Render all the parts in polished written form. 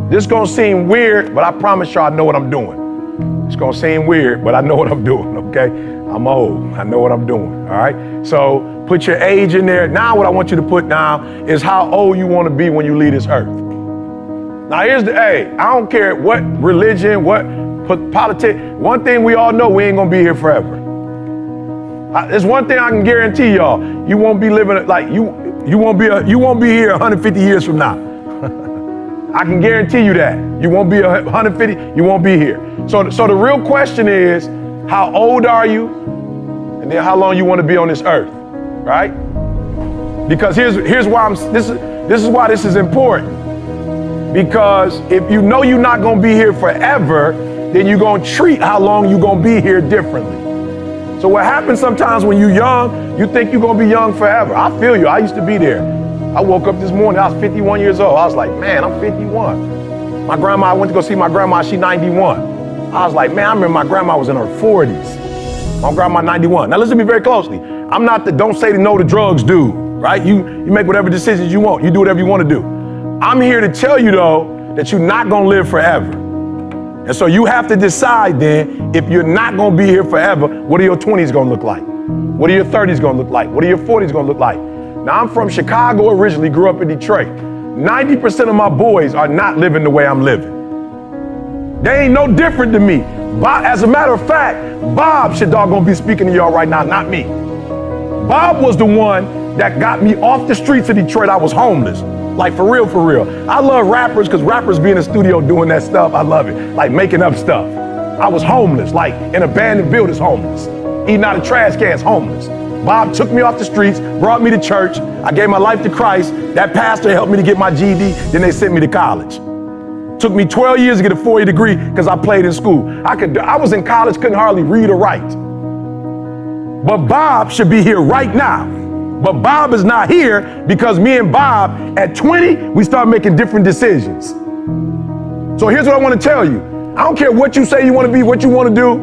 This is gonna seem weird, but I promise y'all I know what I'm doing. It's gonna seem weird, but I know what I'm doing, okay? I'm old, I know what I'm doing, all right? So put your age in there. Now what I want you to put down is how old you wanna be when you leave this earth. Now here's I don't care what religion, what politics, one thing we all know, we ain't gonna be here forever. There's one thing I can guarantee y'all, you won't be living like, you won't be here 150 years from now. I can guarantee you that. You won't be 150, you won't be here. So the real question is, how old are you? And then how long you want to be on this earth, right? Because here's why this is why this is important. Because if you know you're not gonna be here forever, then you're gonna treat how long you're gonna be here differently. So what happens sometimes when you're young, you think you're gonna be young forever. I feel you, I used to be there. I woke up this morning, I was 51 years old. I was like, man, I'm 51. My grandma, I went to go see my grandma, she's 91. I was like, man, I remember my grandma was in her 40s. My grandma 91. Now listen to me very closely. I'm not the don't say no to drugs dude, right? You make whatever decisions you want. You do whatever you want to do. I'm here to tell you though, that you're not gonna live forever. And so you have to decide then, if you're not gonna be here forever, what are your 20s gonna look like? What are your 30s gonna look like? What are your 40s gonna look like? Now, I'm from Chicago originally, grew up in Detroit. 90% of my boys are not living the way I'm living. They ain't no different than me. As a matter of fact, Bob should doggone be speaking to y'all right now, not me. Bob was the one that got me off the streets of Detroit. I was homeless, like for real, for real. I love rappers because rappers be in the studio doing that stuff. I love it, like making up stuff. I was homeless, like in abandoned buildings, homeless. Eating out of trash cans, homeless. Bob took me off the streets, brought me to church. I gave my life to Christ. That pastor helped me to get my GED. Then they sent me to college. Took me 12 years to get a 4-year degree because I played in school. I was in college, couldn't hardly read or write. But Bob should be here right now. But Bob is not here because me and Bob at 20, we started making different decisions. So here's what I want to tell you. I don't care what you say you want to be, what you want to do.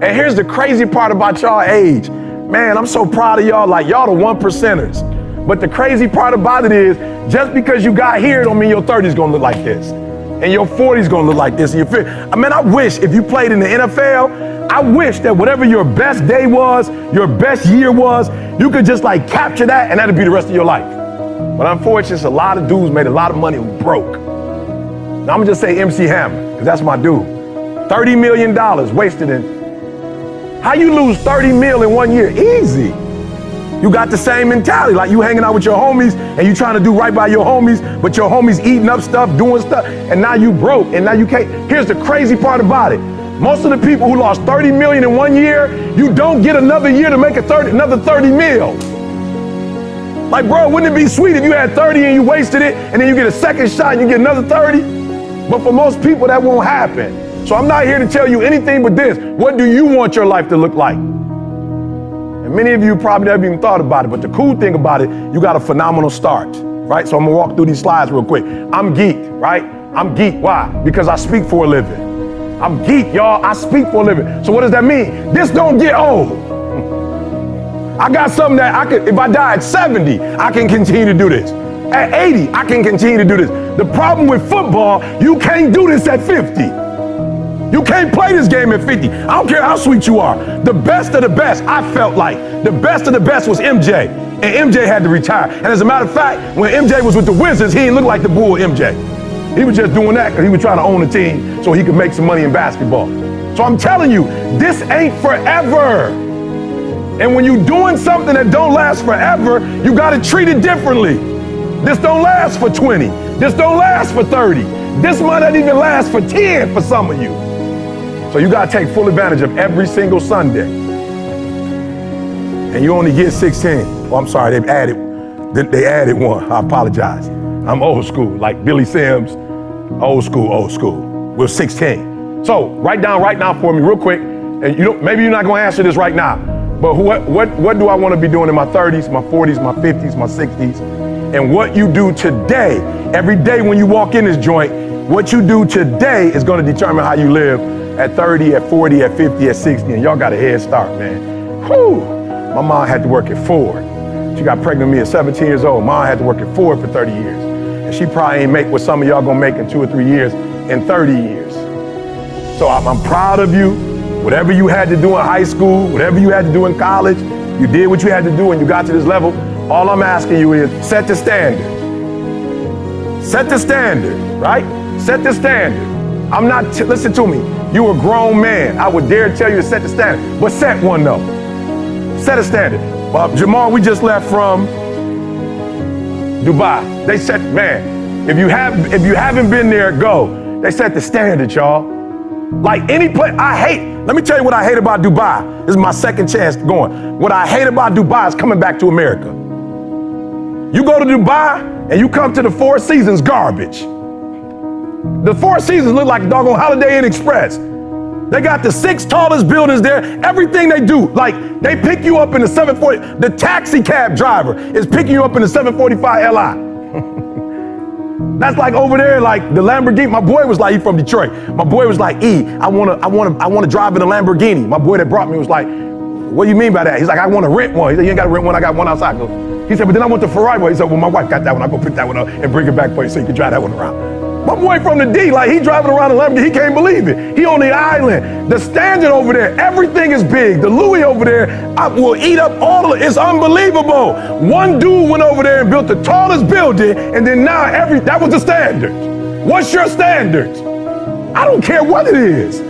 And here's the crazy part about y'all age. Man, I'm so proud of y'all, like y'all the 1%ers. But the crazy part about it is, just because you got here don't mean your 30's gonna look like this. And your 40's gonna look like this. And your 50. I mean, I wish if you played in the NFL, I wish that whatever your best day was, your best year was, you could just like capture that and that'd be the rest of your life. But unfortunately, a lot of dudes made a lot of money who broke. Now I'm gonna just say MC Hammer, because that's my dude. $30 million wasted in. How you lose 30 mil in 1 year? Easy. You got the same mentality, like you hanging out with your homies and you trying to do right by your homies, but your homies eating up stuff, doing stuff, and now you broke and now you can't. Here's the crazy part about it. Most of the people who lost 30 million in 1 year, you don't get another year to make another 30 mil. Like, bro, wouldn't it be sweet if you had 30 and you wasted it and then you get a second shot and you get another 30? But for most people, that won't happen. So I'm not here to tell you anything but this. What do you want your life to look like? And many of you probably never even thought about it, but the cool thing about it, you got a phenomenal start, right? So I'm gonna walk through these slides real quick. I'm geeked, right? I'm geeked, why? Because I speak for a living. I'm geeked, y'all, I speak for a living. So what does that mean? This don't get old. I got something that I could, if I die at 70, I can continue to do this. At 80, I can continue to do this. The problem with football, you can't do this at 50. You can't play this game at 50. I don't care how sweet you are. The best of the best, I felt like, the best of the best was MJ. And MJ had to retire. And as a matter of fact, when MJ was with the Wizards, he didn't look like the bull MJ. He was just doing that because he was trying to own the team so he could make some money in basketball. So I'm telling you, this ain't forever. And when you're doing something that don't last forever, you gotta treat it differently. This don't last for 20. This don't last for 30. This might not even last for 10 for some of you. So you gotta take full advantage of every single Sunday. And you only get 16. Oh, I'm sorry, they added one. I apologize. I'm old school, like Billy Sims, old school. We're 16. So write down right now for me real quick. And maybe you're not gonna answer this right now, but what do I wanna be doing in my 30s, my 40s, my 50s, my 60s? And what you do today, every day when you walk in this joint, what you do today is gonna determine how you live at 30, at 40, at 50, at 60, and y'all got a head start, man. Whew. My mom had to work at Ford. She got pregnant with me at 17 years old. Mom had to work at Ford for 30 years. And she probably ain't make what some of y'all gonna make in 2 or 3 years in 30 years. So I'm proud of you. Whatever you had to do in high school, whatever you had to do in college, you did what you had to do and you got to this level. All I'm asking you is set the standard. Set the standard, right? Set the standard. I'm not, listen to me. You a grown man. I would dare tell you to set the standard, but set one though. Set a standard. Jamal, we just left from Dubai. They said, man, if you haven't been there, go. They set the standard, y'all. Like any place, let me tell you what I hate about Dubai. This is my second chance going. What I hate about Dubai is coming back to America. You go to Dubai and you come to the Four Seasons, garbage. The Four Seasons look like a doggone Holiday Inn Express. They got the 6 tallest buildings there. Everything they do, like they pick you up in the 740. The taxi cab driver is picking you up in the 745 Li. That's like over there, like the Lamborghini. My boy was like, he from Detroit. My boy was like, I wanna drive in a Lamborghini. My boy that brought me was like, what do you mean by that? He's like, I want to rent one. He said, you ain't got to rent one. I got one outside. He said, but then I want the Ferrari. He said, well, my wife got that one. I'll go pick that one up and bring it back for you so you can drive that one around. My boy from the D, like he driving around in Lamborghini, he can't believe it. He on the island. The standard over there, everything is big. The Louis over there will eat up all of it. It's unbelievable. One dude went over there and built the tallest building, and then now that was the standard. What's your standard? I don't care what it is,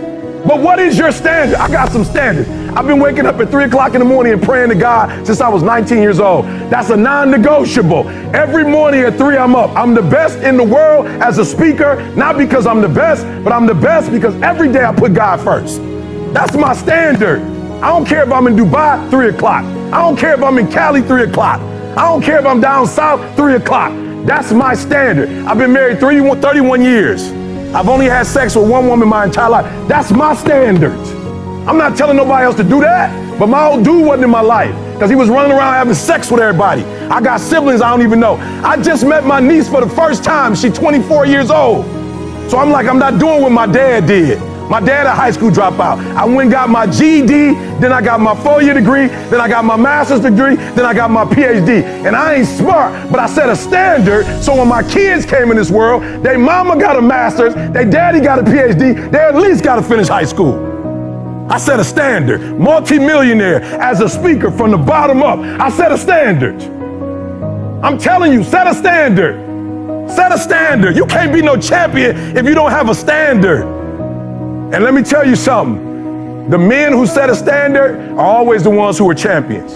but what is your standard? I got some standards. I've been waking up at 3 o'clock in the morning and praying to God since I was 19 years old. That's a non-negotiable. Every morning at 3, I'm up. I'm the best in the world as a speaker, not because I'm the best, but I'm the best because every day I put God first. That's my standard. I don't care if I'm in Dubai, 3 o'clock. I don't care if I'm in Cali, 3 o'clock. I don't care if I'm down south, 3 o'clock. That's my standard. I've been married 31 years. I've only had sex with one woman my entire life. That's my standard. I'm not telling nobody else to do that, but my old dude wasn't in my life because he was running around having sex with everybody. I got siblings I don't even know. I just met my niece for the first time. She's 24 years old. So I'm like, I'm not doing what my dad did. My dad a high school dropout. I went and got my GED, then I got my 4-year degree, then I got my master's degree, then I got my PhD. And I ain't smart, but I set a standard so when my kids came in this world, they mama got a master's, they daddy got a PhD, they at least got to finish high school. I set a standard. Multi-millionaire as a speaker from the bottom up. I set a standard. I'm telling you, set a standard. Set a standard. You can't be no champion if you don't have a standard. And let me tell you something. The men who set a standard are always the ones who are champions.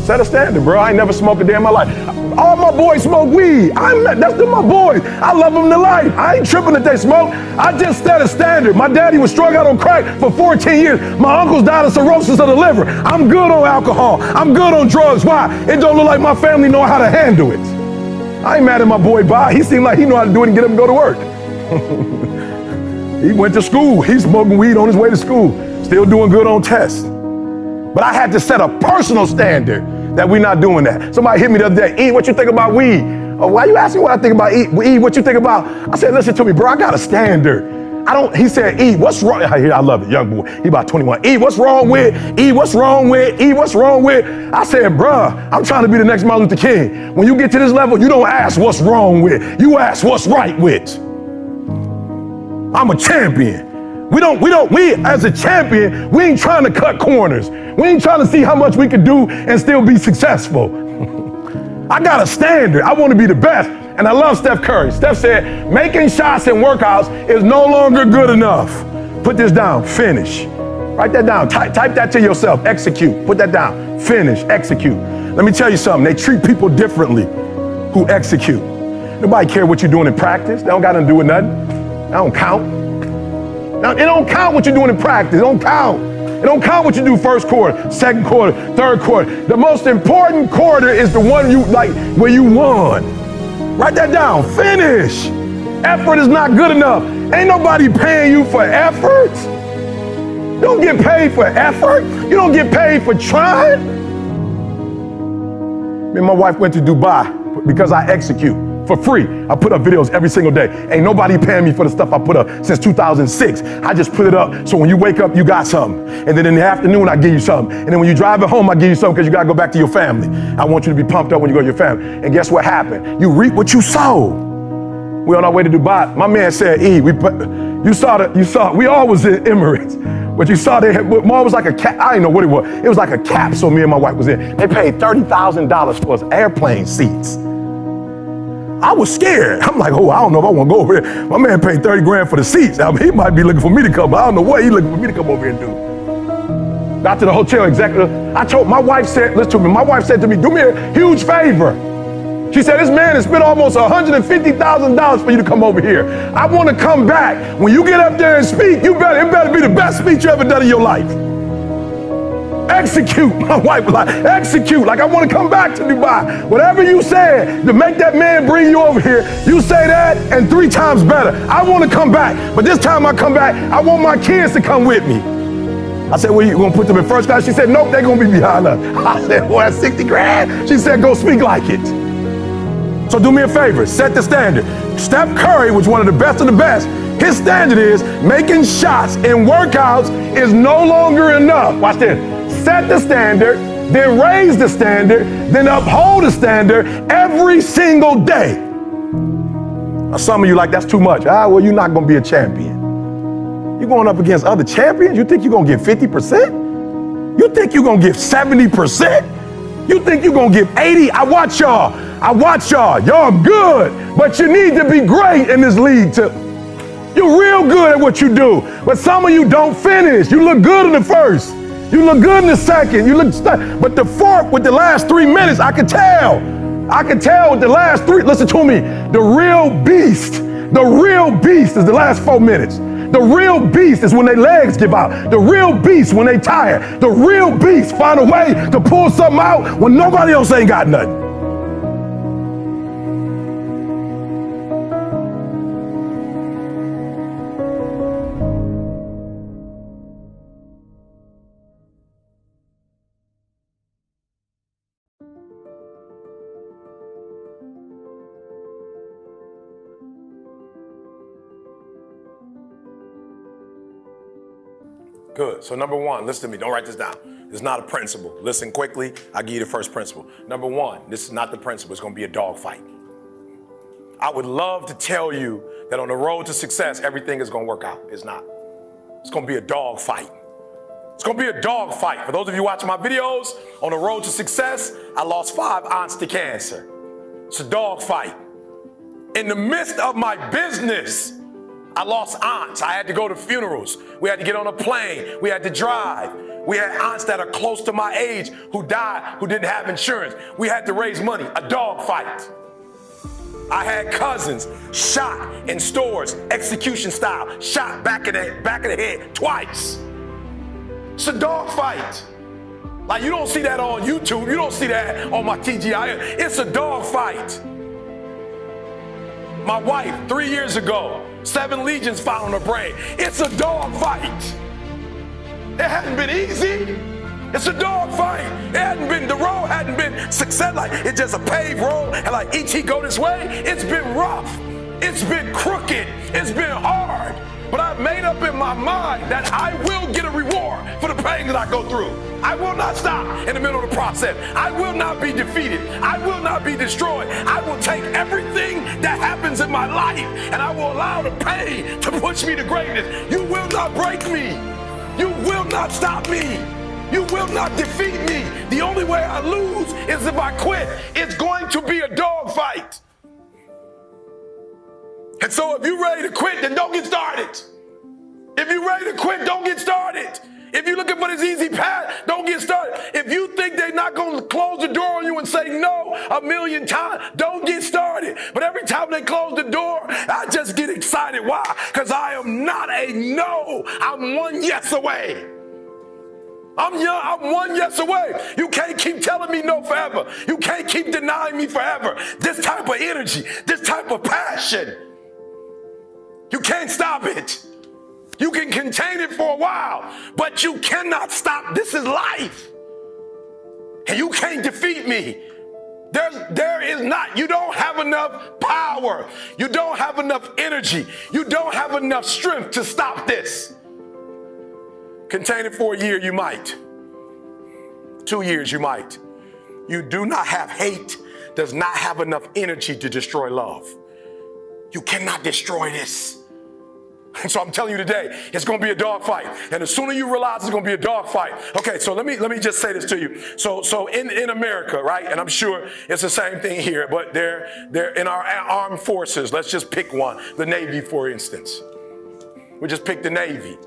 Set a standard, bro. I ain't never smoked a day in my life. All my boys smoke weed. That's my boys. I love them to life. I ain't tripping that they smoke. I just set a standard. My daddy was strung out on crack for 14 years. My uncles died of cirrhosis of the liver. I'm good on alcohol. I'm good on drugs. Why? It don't look like my family know how to handle it. I ain't mad at my boy Bob. He seemed like he know how to do it and get him to go to work. He went to school. He's smoking weed on his way to school. Still doing good on tests. But I had to set a personal standard that we're not doing that. Somebody hit me the other day. E, what you think about weed? Oh, why you asking what I think about E, what you think about? I said, listen to me, bro. I got a standard. He said, E, what's wrong? I love it, young boy. He about 21. E, what's wrong with? E, what's wrong with? E, what's wrong with? I said, bruh, I'm trying to be the next Martin Luther King. When you get to this level, you don't ask what's wrong with. You ask what's right with. I'm a champion. We as a champion, we ain't trying to cut corners. We ain't trying to see how much we can do and still be successful. I got a standard. I want to be the best. And I love Steph Curry. Steph said, making shots in workouts is no longer good enough. Put this down, finish. Write that down, type that to yourself, execute. Put that down, finish, execute. Let me tell you something, they treat people differently who execute. Nobody care what you're doing in practice. They don't got nothing to do with nothing. That don't count. Now, it don't count what you're doing in practice. It don't count. It don't count what you do first quarter, second quarter, third quarter. The most important quarter is the one you like where you won. Write that down. Finish. Effort is not good enough. Ain't nobody paying you for effort. You don't get paid for effort. You don't get paid for trying. Me and my wife went to Dubai because I execute. for free. I put up videos every single day. Ain't nobody paying me for the stuff I put up since 2006. I just put it up so when you wake up, you got something. And then in the afternoon, I give you something. And then when you drive it home, I give you something because you got to go back to your family. I want you to be pumped up when you go to your family. And guess what happened? You reap what you sow. We on our way to Dubai. My man said, we all was in Emirates, but you saw more was like a cap. I didn't know what it was. It was like a capsule me and my wife was in. They paid $30,000 for us airplane seats. I was scared. I'm like, I don't know if I want to go over here. My man paid 30 grand for the seats. I mean, he might be looking for me to come. I don't know what he looking for me to come over here and do. Got to the hotel executive. My wife said to me, do me a huge favor. She said, this man has spent almost $150,000 for you to come over here. I want to come back. When you get up there and speak, it better be the best speech you ever done in your life. Execute. My wife was like, execute. Like, I want to come back to Dubai. Whatever you said to make that man bring you over here, you say that and 3 times better. I want to come back. But this time I come back, I want my kids to come with me. I said, well, you going to put them in first class? She said, nope, they're going to be behind us. I said, well, that's 60 grand. She said, go speak like it. So do me a favor, set the standard. Steph Curry was one of the best of the best. His standard is making shots in workouts is no longer enough. Watch this. Set the standard, then raise the standard, then uphold the standard every single day. Now, some of you like, that's too much. Well, you're not going to be a champion. You're going up against other champions? You think you're going to get 50%? You think you're going to give 70%? You think you're going to give 80? I watch y'all. Y'all good, but you need to be great in this league too. You're real good at what you do, but some of you don't finish. You look good in the first. You look good in the second. But the fourth with the last 3 minutes, I can tell with the last 3. Listen to me. The real beast is the last 4 minutes. The real beast is when their legs give out. The real beast when they tired. The real beast find a way to pull something out when nobody else ain't got nothing. Good. So number 1, listen to me. Don't write this down. It's not a principle. Listen quickly. I'll give you the first principle. Number 1, this is not the principle. It's going to be a dog fight. I would love to tell you that on the road to success, everything is going to work out. It's not. It's going to be a dog fight. It's going to be a dog fight. For those of you watching my videos, on the road to success, I lost 5 aunts to cancer. It's a dog fight. In the midst of my business, I lost aunts. I had to go to funerals. We had to get on a plane. We had to drive. We had aunts that are close to my age who died, who didn't have insurance. We had to raise money. A dog fight. I had cousins shot in stores, execution style, shot back of the head twice. It's a dog fight. Like, you don't see that on YouTube. You don't see that on my TGI. It's a dog fight. My wife, 3 years ago, 7 legions found on her brain. It's a dog fight. It hadn't been easy. It's a dog fight. The road hadn't been success. Like, it's just a paved road, and like E.T. go this way. It's been rough. It's been crooked. It's been hard. But I've made up in my mind that I will get a reward for the pain that I go through. I will not stop in the middle of the process. I will not be defeated. I will not be destroyed. I will take everything that happens in my life and I will allow the pain to push me to greatness. You will not break me. You will not stop me. You will not defeat me. The only way I lose is if I quit. It's going to be a dog fight. And so if you're ready to quit, then don't get started. If you're ready to quit, don't get started. If you're looking for this easy path, don't get started. If you think they're not going to close the door on you and say no 1,000,000 times, don't get started. But every time they close the door, I just get excited. Why? Because I am not a no. I'm 1 yes away. I'm young, I'm 1 yes away. You can't keep telling me no forever. You can't keep denying me forever. This type of energy, this type of passion, you can't stop it. You can contain it for a while, but you cannot stop. This is life. And you can't defeat me. There is not. You don't have enough power. You don't have enough energy. You don't have enough strength to stop this. Contain it for a year, you might. 2 years, you might. You do not have hate, does not have enough energy to destroy love. You cannot destroy this. And so I'm telling you today, it's going to be a dogfight. And the sooner you realize it's going to be a dogfight. Okay, so let me just say this to you. So in America, right, and I'm sure it's the same thing here, but they're in our armed forces. Let's just pick one, the Navy, for instance. We just pick the Navy,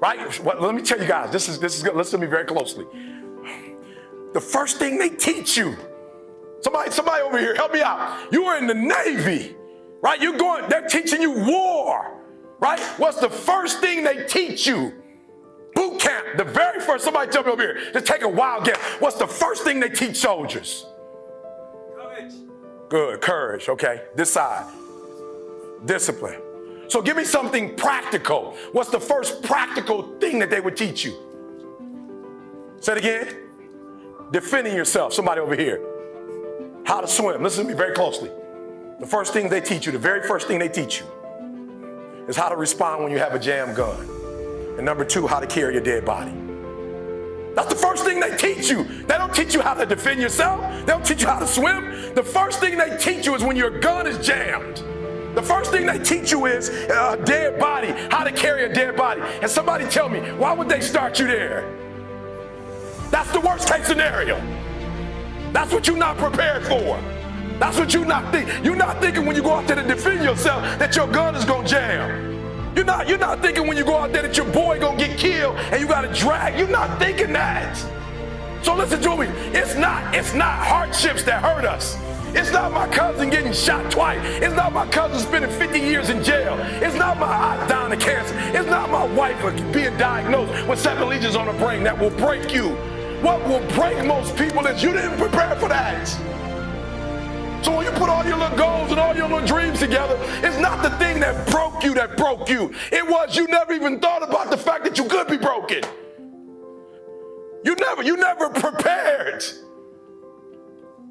right? Well, let me tell you guys, this is good. Listen to me very closely. The first thing they teach you, somebody over here, help me out. You are in the Navy, right? They're teaching you war. Right? What's the first thing they teach you? Boot camp, the very first, somebody tell me over here, just take a wild guess. What's the first thing they teach soldiers? Courage. Good, courage, okay. This side, discipline. So give me something practical. What's the first practical thing that they would teach you? Say it again. Defending yourself, somebody over here. How to swim, listen to me very closely. The first thing they teach you, the very first thing they teach you, is how to respond when you have a jam gun. And number 2, how to carry a dead body. That's the first thing they teach you. They don't teach you how to defend yourself. They don't teach you how to swim. The first thing they teach you is when your gun is jammed. The first thing they teach you is a dead body, how to carry a dead body. And somebody tell me, why would they start you there? That's the worst case scenario. That's what you're not prepared for. That's what you're not thinking. You're not thinking when you go out there to defend yourself that your gun is gonna jam. You're not thinking when you go out there that your boy gonna get killed and you gotta drag. You're not thinking that. So listen to me. It's not hardships that hurt us. It's not my cousin getting shot twice. It's not my cousin spending 50 years in jail. It's not my aunt dying of cancer. It's not my wife being diagnosed with 7 lesions on her brain that will break you. What will break most people is you didn't prepare for that. So when you put all your little goals and all your little dreams together, it's not the thing that broke you. It was you never even thought about the fact that you could be broken. You never prepared.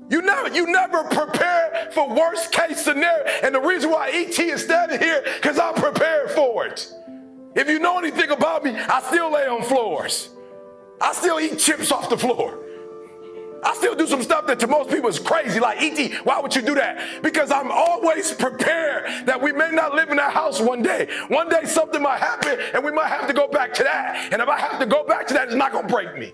You never prepared for worst case scenario. And the reason why ET is standing here, because I'm prepared for it. If you know anything about me, I still lay on floors. I still eat chips off the floor. I still do some stuff that to most people is crazy, like E.T., why would you do that? Because I'm always prepared that we may not live in that house one day. One day something might happen and we might have to go back to that. And if I have to go back to that, it's not gonna break me.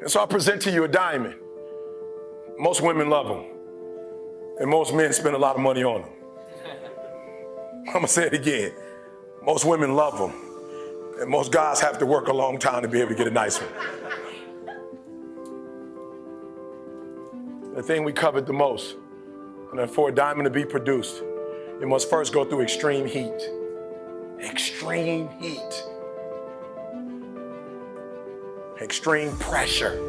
And so I present to you a diamond. Most women love them. And most men spend a lot of money on them. I'm gonna say it again. Most women love them. And most guys have to work a long time to be able to get a nice one. The thing we covet the most, and for a diamond to be produced, it must first go through extreme heat. Extreme heat. Extreme pressure.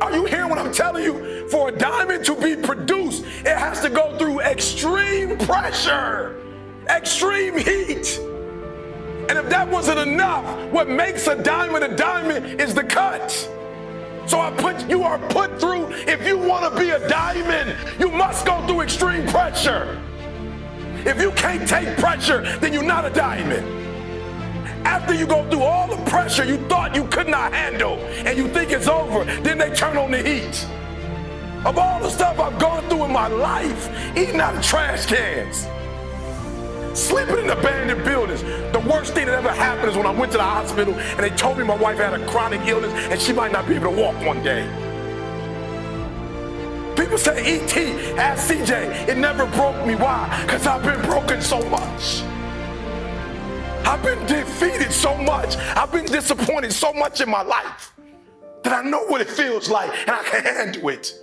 Are you hearing what I'm telling you? For a diamond to be produced, it has to go through extreme pressure, extreme heat. And if that wasn't enough, what makes a diamond is the cut. So you are put through, if you want to be a diamond, you must go through extreme pressure. If you can't take pressure, then you're not a diamond. After you go through all the pressure you thought you could not handle and you think it's over, then they turn on the heat. Of all the stuff I've gone through in my life, eating out of trash cans, sleeping in abandoned buildings. The worst thing that ever happened is when I went to the hospital and they told me my wife had a chronic illness and she might not be able to walk one day. People say, E.T., ask CJ, it never broke me. Why? Because I've been broken so much. I've been defeated so much. I've been disappointed so much in my life that I know what it feels like and I can handle it.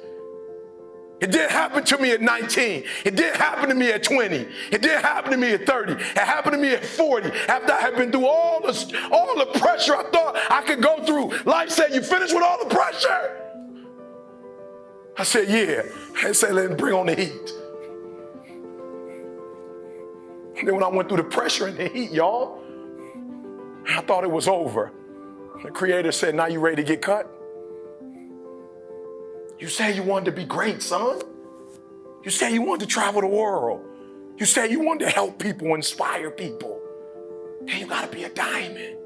It didn't happen to me at 19. It didn't happen to me at 20. It didn't happen to me at 30. It happened to me at 40 after I had been through all the pressure I thought I could go through. Life said, you finished with all the pressure? I said, yeah. They said, let's bring on the heat. And then when I went through the pressure and the heat, y'all, I thought it was over. The Creator said, now you ready to get cut? You say you wanted to be great, son. You say you wanted to travel the world. You say you wanted to help people, inspire people. Then you gotta be a diamond.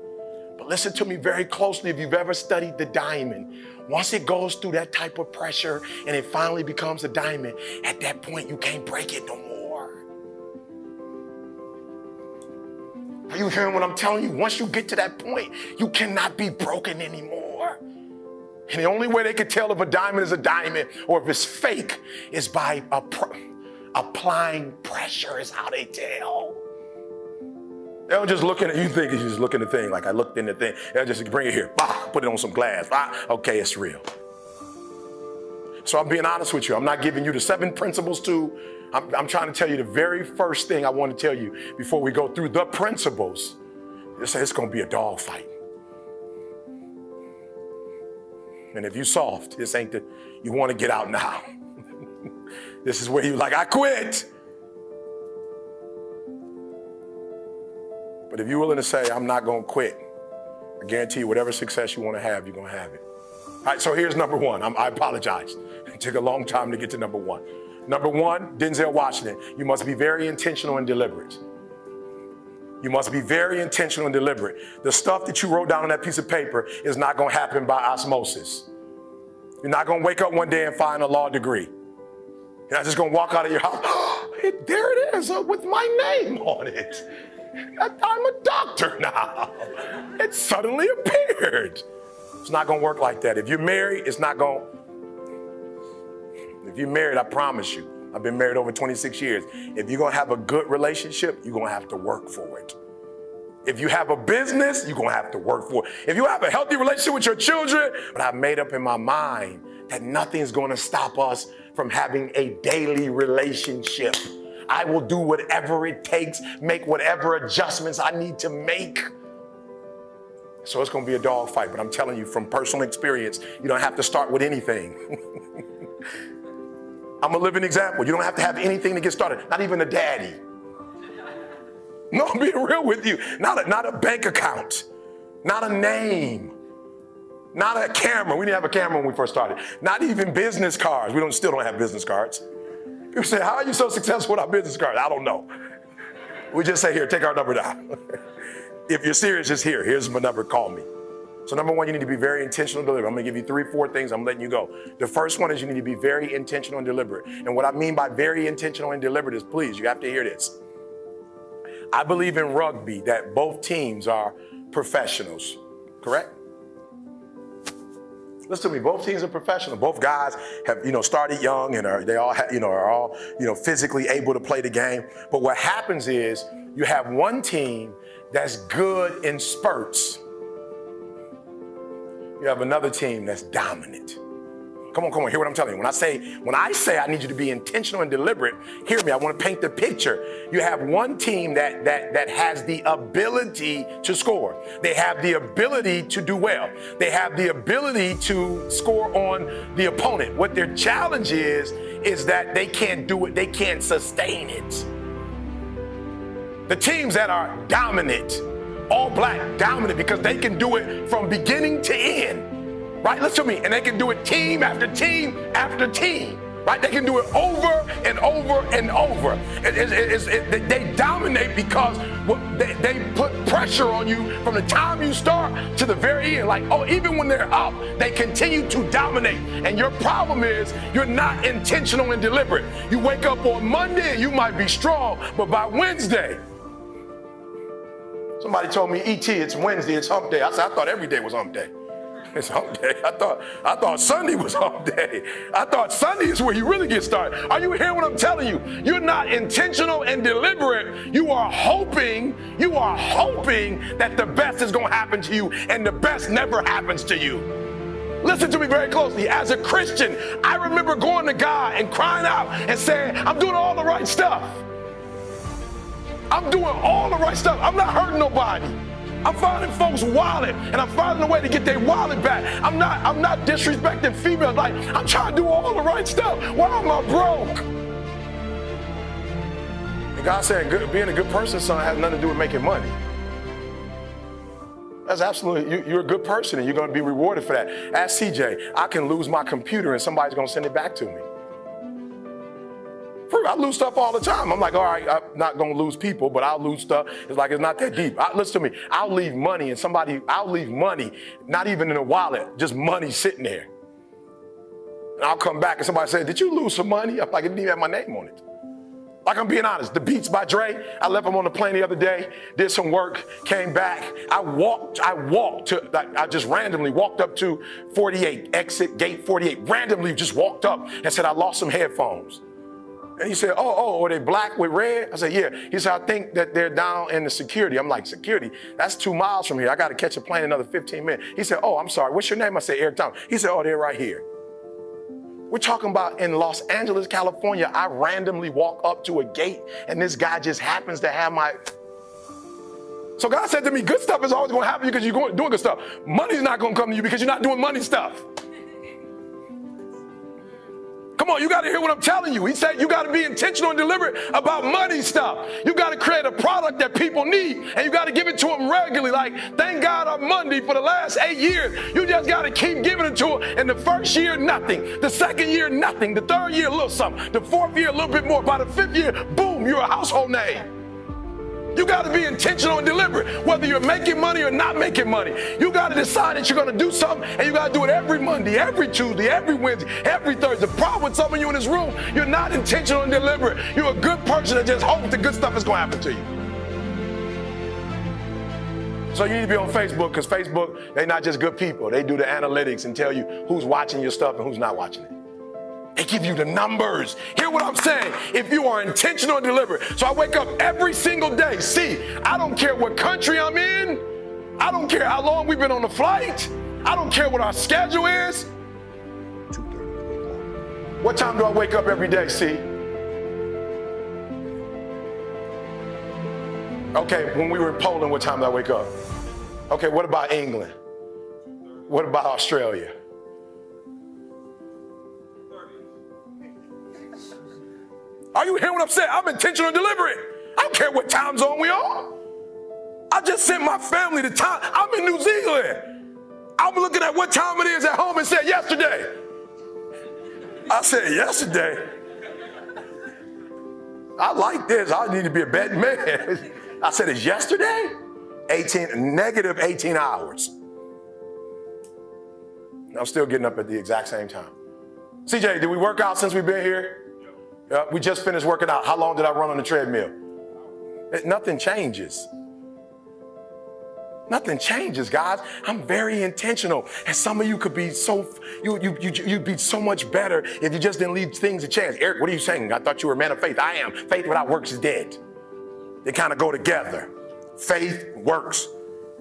But listen to me very closely if you've ever studied the diamond. Once it goes through that type of pressure and it finally becomes a diamond, at that point you can't break it no more. Are you hearing what I'm telling you? Once you get to that point, you cannot be broken anymore. And the only way they can tell if a diamond is a diamond or if it's fake is by applying pressure is how they tell. They'll just look at it. You think you just look in the thing, like I looked in the thing. They'll just bring it here, bah, put it on some glass. Bah, okay, it's real. So I'm being honest with you. I'm not giving you the 7 principles I'm trying to tell you the very first thing I want to tell you before we go through the principles. It's going to be a dog fight. And if you soft, this ain't you want to get out now. This is where you like, I quit. But if you're willing to say, I'm not going to quit, I guarantee you whatever success you want to have, you're going to have it. All right, so here's number 1. I apologize. It took a long time to get to number 1. Number 1, Denzel Washington, you must be very intentional and deliberate. You must be very intentional and deliberate. The stuff that you wrote down on that piece of paper is not going to happen by osmosis. You're not going to wake up one day and find a law degree. You're not just going to walk out of your house, oh, there it is with my name on it. I'm a doctor now. It suddenly appeared. It's not going to work like that. If you're married, it's not going. If you're married, I promise you, I've been married over 26 years. If you're going to have a good relationship, you're going to have to work for it. If you have a business, you're going to have to work for it. If you have a healthy relationship with your children, but I've made up in my mind that nothing's going to stop us from having a daily relationship. I will do whatever it takes, make whatever adjustments I need to make. So it's going to be a dog fight, but I'm telling you from personal experience, you don't have to start with anything. I'm a living example. You don't have to have anything to get started, not even a daddy. No, I'm being real with you. Not a bank account, not a name, not a camera. We didn't have a camera when we first started. Not even business cards. We still don't have business cards. People say, how are you so successful without business cards? I don't know. We just say, here, take our number down. If you're serious, just here. Here's my number, call me. So number 1, you need to be very intentional and deliberate. I'm gonna give you 3, 4 things, I'm letting you go. The first one is you need to be very intentional and deliberate. And what I mean by very intentional and deliberate is, please, you have to hear this. I believe in rugby that both teams are professionals, correct? Listen to me, both teams are professional. Both guys have, started young and are all physically able to play the game. But what happens is you have one team that's good in spurts. You have another team that's dominant. Come on, hear what I'm telling you. When I say I need you to be intentional and deliberate, hear me, I want to paint the picture. You have one team that has the ability to score. They have the ability to do well. They have the ability to score on the opponent. What their challenge is that they can't do it, they can't sustain it. The teams that are dominant, all black, dominant, because they can do it from beginning to end. Right, listen to me, and they can do it team after team after team, right? They can do it over and over and over. They dominate because they put pressure on you from the time you start to the very end. Like, even when they're up, they continue to dominate. And your problem is you're not intentional and deliberate. You wake up on Monday and you might be strong, but by Wednesday, somebody told me, E.T., it's Wednesday, it's hump day. I said, I thought every day was hump day. It's hump day. I thought Sunday was hump day. I thought Sunday is where you really get started. Are you hearing what I'm telling you? You're not intentional and deliberate. You are hoping that the best is going to happen to you, and the best never happens to you. Listen to me very closely. As a Christian, I remember going to God and crying out and saying, I'm doing all the right stuff. I'm doing all the right stuff. I'm not hurting nobody. I'm finding folks' wallet, and I'm finding a way to get their wallet back. I'm not disrespecting females. Like, I'm trying to do all the right stuff. Why am I broke? And God said, being a good person, son, has nothing to do with making money. That's absolutely, you're a good person and you're going to be rewarded for that. Ask CJ, I can lose my computer and somebody's going to send it back to me. I lose stuff all the time. I'm like, all right, I'm not going to lose people, but I'll lose stuff. It's like, it's not that deep. Listen to me. I'll leave money I'll leave money, not even in a wallet, just money sitting there. And I'll come back and somebody says, did you lose some money? I'm like, it didn't even have my name on it. Like, I'm being honest. The Beats by Dre, I left them on the plane the other day, did some work, came back. I just randomly walked up to 48, exit gate 48, randomly just walked up and said, I lost some headphones. And he said, oh, are they black with red? I said, yeah. He said, I think that they're down in the security. I'm like, security? That's 2 miles from here. I got to catch a plane in another 15 minutes. He said, oh, I'm sorry. What's your name? I said, Eric Thomas. He said, oh, they're right here. We're talking about in Los Angeles, California. I randomly walk up to a gate and this guy just happens to have my... So God said to me, good stuff is always going to happen because you're doing good stuff. Money's not going to come to you because you're not doing money stuff. Come on, you got to hear what I'm telling you. He said you got to be intentional and deliberate about money stuff. You got to create a product that people need, and you got to give it to them regularly. Like, thank God on Monday for the last 8 years. You just got to keep giving it to them. And the first year, nothing. The second year, nothing. The third year, a little something. The fourth year, a little bit more. By the fifth year, boom, you're a household name. You got to be intentional and deliberate, whether you're making money or not making money. You got to decide that you're going to do something, and you got to do it every Monday, every Tuesday, every Wednesday, every Thursday. The problem with some of you in this room, you're not intentional and deliberate. You're a good person that just hopes the good stuff is going to happen to you. So you need to be on Facebook, because Facebook, they're not just good people. They do the analytics and tell you who's watching your stuff and who's not watching it. They give you the numbers. Hear what I'm saying? If you are intentional and deliberate. So I wake up every single day. See, I don't care what country I'm in. I don't care how long we've been on the flight. I don't care what our schedule is. 2:30. What time do I wake up every day, see? Okay, when we were in Poland, what time did I wake up? Okay, what about England? What about Australia? Are you hearing what I'm saying? I'm intentional and deliberate. I don't care what time zone we on. I just sent my family the time. I'm in New Zealand. I'm looking at what time it is at home and said yesterday. I said yesterday. I like this. I need to be a betting man. I said it's yesterday? Negative 18 hours. I'm still getting up at the exact same time. CJ, did we work out since we've been here? We just finished working out. How long did I run on the treadmill? Nothing changes. Nothing changes, guys. I'm very intentional. And some of you could be you'd be so much better if you just didn't leave things a chance. Eric, what are you saying? I thought you were a man of faith. I am. Faith without works is dead. They kind of go together. Faith works.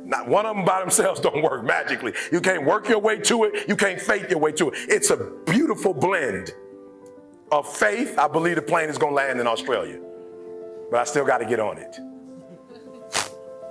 Not one of them by themselves don't work magically. You can't work your way to it. You can't faith your way to it. It's a beautiful blend of faith. I believe the plane is going to land in Australia, but I still got to get on it.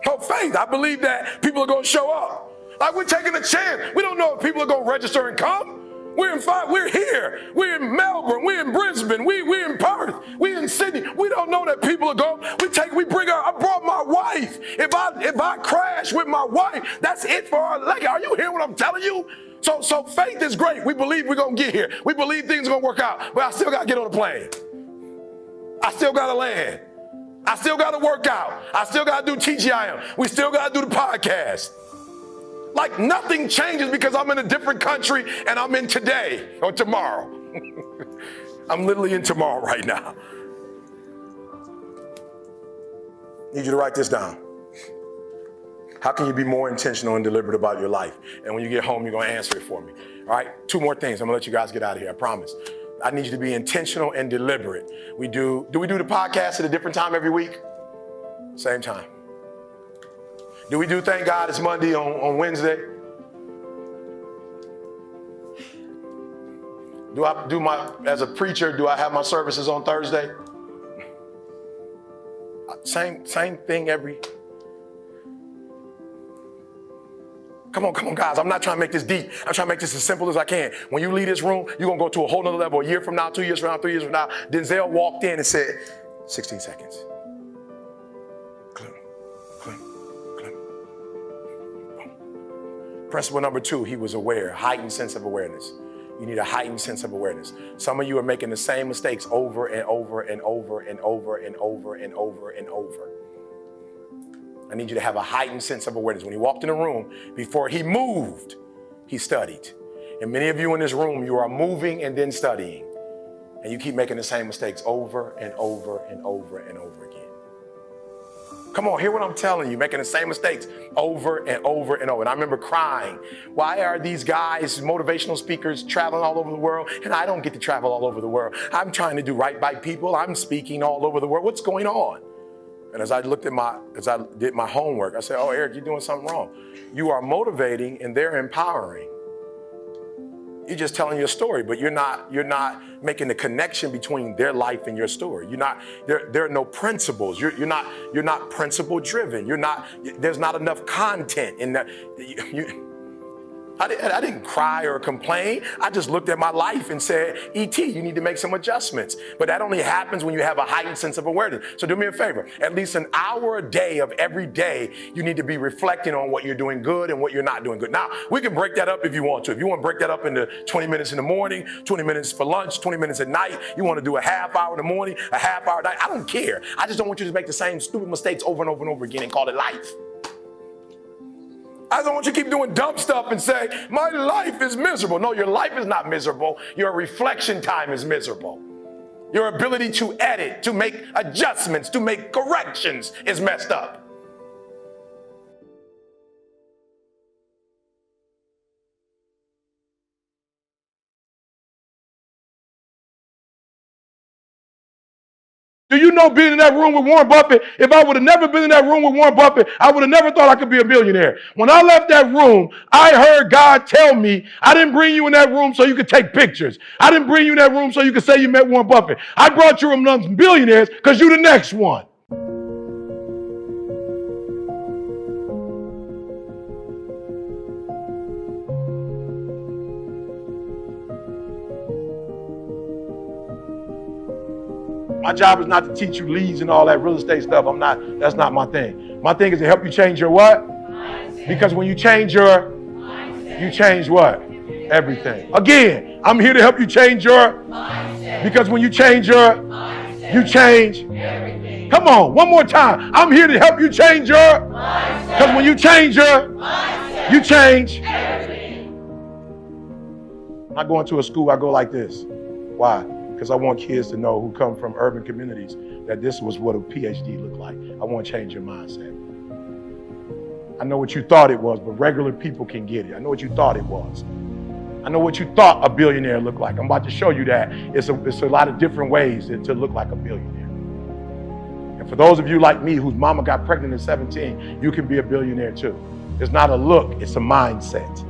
Of faith, I believe that people are going to show up. Like, we're taking a chance. We don't know if people are going to register and come. We're here. We're in Melbourne. We're in Brisbane. We're in Perth. We're in Sydney. We don't know that people are going. I brought my wife. If I crash with my wife, that's it for our leg. Are you hearing what I'm telling you? So faith is great. We believe we're going to get here. We believe things are going to work out. But I still got to get on the plane. I still got to land. I still got to work out. I still got to do TGIM. We still got to do the podcast. Like, nothing changes because I'm in a different country and I'm in today or tomorrow. I'm literally in tomorrow right now. Need you to write this down. How can you be more intentional and deliberate about your life? And when you get home, you're going to answer it for me. All right, 2 more things. I'm going to let you guys get out of here, I promise. I need you to be intentional and deliberate. Do we do the podcast at a different time every week? Same time. Do we do Thank God It's Monday on Wednesday? As a preacher, do I have my services on Thursday? Same thing every... Come on, guys. I'm not trying to make this deep. I'm trying to make this as simple as I can. When you leave this room, you're going to go to a whole nother level. A year from now, 2 years from now, 3 years from now, Denzel walked in and said, 16 seconds. Clem. Principle number 2, he was aware, heightened sense of awareness. You need a heightened sense of awareness. Some of you are making the same mistakes over and over and over and over and over and over and over. I need you to have a heightened sense of awareness. When he walked in the room, before he moved, he studied. And many of you in this room, you are moving and then studying. And you keep making the same mistakes over and over and over and over again. Come on, hear what I'm telling you, making the same mistakes over and over and over. And I remember crying. Why are these guys, motivational speakers, traveling all over the world, and I don't get to travel all over the world? I'm trying to do right by people. I'm speaking all over the world. What's going on? And as I did my homework, I said, oh, Eric, you're doing something wrong. You are motivating and they're empowering. You're just telling your story, but you're not making the connection between their life and your story. There are no principles. You're not principle driven. There's not enough content in that. I didn't cry or complain. I just looked at my life and said, E.T., you need to make some adjustments. But that only happens when you have a heightened sense of awareness. So do me a favor, at least an hour a day of every day, you need to be reflecting on what you're doing good and what you're not doing good. Now, we can break that up if you want to. If you want to break that up into 20 minutes in the morning, 20 minutes for lunch, 20 minutes at night, you want to do a half hour in the morning, a half hour at night, I don't care. I just don't want you to make the same stupid mistakes over and over and over again and call it life. I don't want you to keep doing dumb stuff and say, my life is miserable. No, your life is not miserable. Your reflection time is miserable. Your ability to edit, to make adjustments, to make corrections is messed up. Do you know being in that room with Warren Buffett, if I would have never been in that room with Warren Buffett, I would have never thought I could be a billionaire. When I left that room, I heard God tell me, I didn't bring you in that room so you could take pictures. I didn't bring you in that room so you could say you met Warren Buffett. I brought you amongst billionaires because you're the next one. My job is not to teach you leads and all that real estate stuff. That's not my thing. My thing is to help you change your what? Mindset. Because when you change your mindset, you change what? Everything. Again, I'm here to help you change your mindset. Because when you change your mindset, you change everything. Come on, one more time. I'm here to help you change your mindset. Because when you change your mindset, you change everything. When I go into a school, I go like this. Why? Because I want kids to know who come from urban communities that this was what a PhD looked like. I want to change your mindset. I know what you thought it was, but regular people can get it. I know what you thought it was. I know what you thought a billionaire looked like. I'm about to show you that. It's a lot of different ways to look like a billionaire. And for those of you like me whose mama got pregnant at 17, you can be a billionaire too. It's not a look, it's a mindset.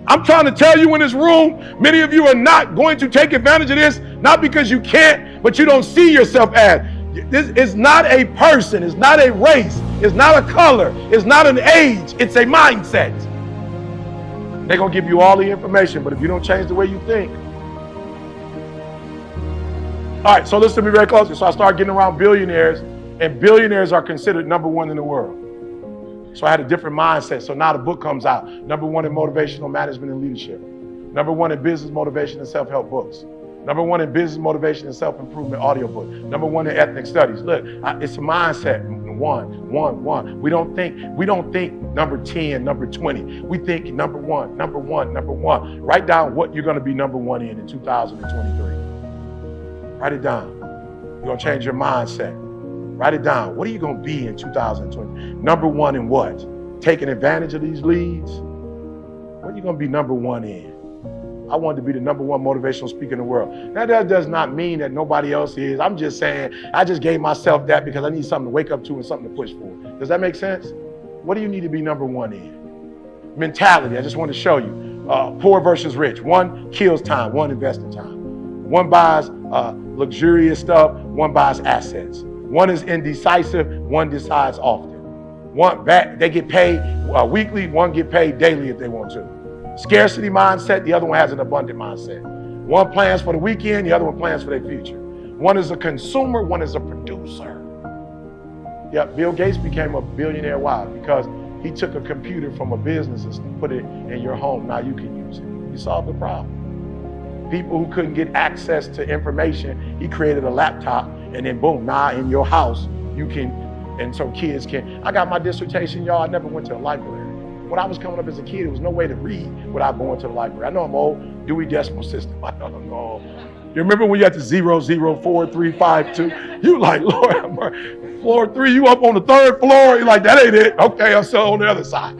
I'm trying to tell you in this room, many of you are not going to take advantage of this, not because you can't, but you don't see yourself as. This is not a person, it's not a race, it's not a color, it's not an age, it's a mindset. They're going to give you all the information, but if you don't change the way you think. All right, so listen to me very closely. So I started getting around billionaires, and billionaires are considered number one in the world. So I had a different mindset. So now the book comes out. Number one in motivational management and leadership. Number one in business motivation and self-help books. Number one in business motivation and self-improvement audiobook. Number one in ethnic studies. Look, it's a mindset. One. We don't think number 10, number 20. We think number one. Write down what you're going to be number one in 2023. Write it down. You're going to change your mindset. Write it down. What are you going to be in 2020? Number one in what? Taking advantage of these leads? What are you going to be number one in? I wanted to be the number one motivational speaker in the world. Now, that does not mean that nobody else is. I'm just saying, I just gave myself that because I need something to wake up to and something to push for. Does that make sense? What do you need to be number one in? Mentality, I just want to show you. Poor versus rich. One kills time, one invests in time. One buys luxurious stuff, one buys assets. One is indecisive, one decides often. They get paid weekly, one get paid daily if they want to. Scarcity mindset, the other one has an abundant mindset. One plans for the weekend, the other one plans for their future. One is a consumer, one is a producer. Yep, Bill Gates became a billionaire. Why? Because He took a computer from a business and put it in your home. Now you can use it. He solved the problem. People who couldn't get access to information, he created a laptop, and then boom, now in your house, you can, and so kids can. I got my dissertation, y'all. I never went to a library. When I was coming up as a kid, there was no way to read without going to the library. I know I'm old, Dewey Decimal System. I know I'm old. You remember when you had to 0, 0, 4, 3, 5, 2? You like, Lord, floor 3, you up on the 3rd floor. You're like, that ain't it. Okay, I'm still on the other side.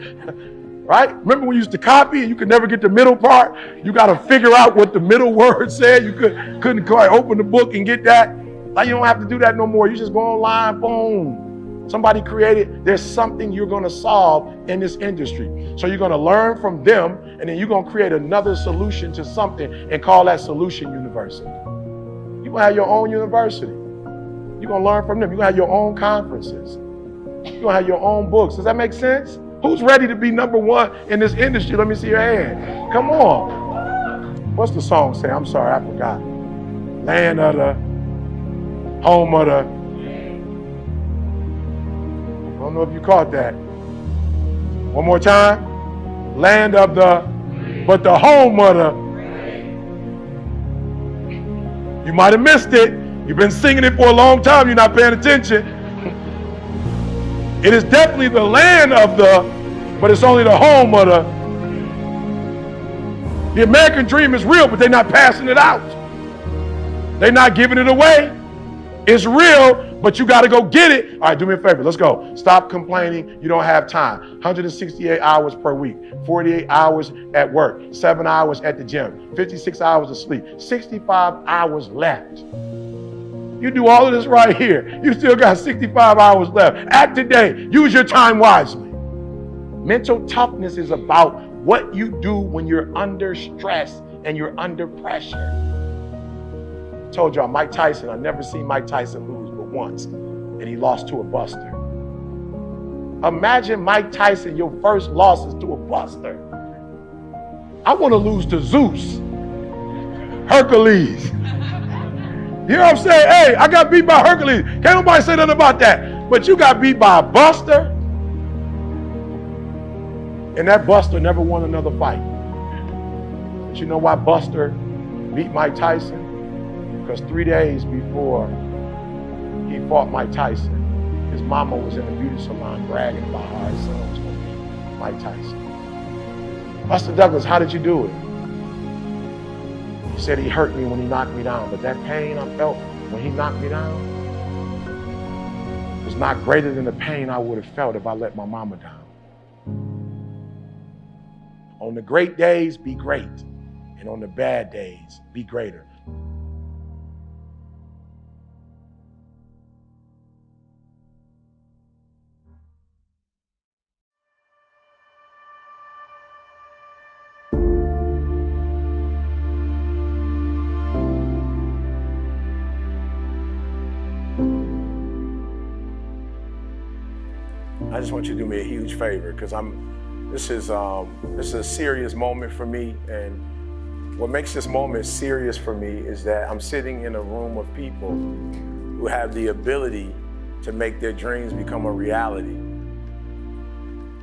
Right? Remember when you used to copy and you could never get the middle part? You got to figure out what the middle word said. You couldn't quite open the book and get that. Now you don't have to do that no more. You just go online, boom. Somebody created, there's something you're going to solve in this industry. So you're going to learn from them, and then you're going to create another solution to something and call that solution university. You're going to have your own university. You're going to learn from them. You're going to have your own conferences. You're going to have your own books. Does that make sense? Who's ready to be number one in this industry? Let me see your hand. Come on. What's the song say? I'm sorry, I forgot. Land of the, home of the. I don't know if you caught that. One more time. Land of the, but the home of the. You might have missed it. You've been singing it for a long time. You're not paying attention. It is definitely the land of the, but it's only the home of the. The American dream is real, but they're not passing it out. They're not giving it away. It's real, but you got to go get it. All right, do me a favor. Let's go. Stop complaining. You don't have time. 168 hours per week, 48 hours at work, 7 hours at the gym, 56 hours of sleep, 65 hours left. You do all of this right here. You still got 65 hours left. Act today. Use your time wisely. Mental toughness is about what you do when you're under stress and you're under pressure. I told y'all, Mike Tyson, I've never seen Mike Tyson lose but once, and he lost to a buster. Imagine Mike Tyson, your first loss is to a buster. I want to lose to Zeus, Hercules. You know what I'm saying? Hey, I got beat by Hercules. Can't nobody say nothing about that. But you got beat by a buster, and that buster never won another fight. But you know why Buster beat Mike Tyson? Because 3 days before he fought Mike Tyson, his mama was in the beauty salon bragging about how his son was going to beat Mike Tyson. Buster Douglas, how did you do it? He said he hurt me when he knocked me down, but that pain I felt when he knocked me down was not greater than the pain I would have felt if I let my mama down. On the great days, be great, and on the bad days, be greater. I just want you to do me a huge favor, because this is a serious moment for me, and what makes this moment serious for me is that I'm sitting in a room of people who have the ability to make their dreams become a reality.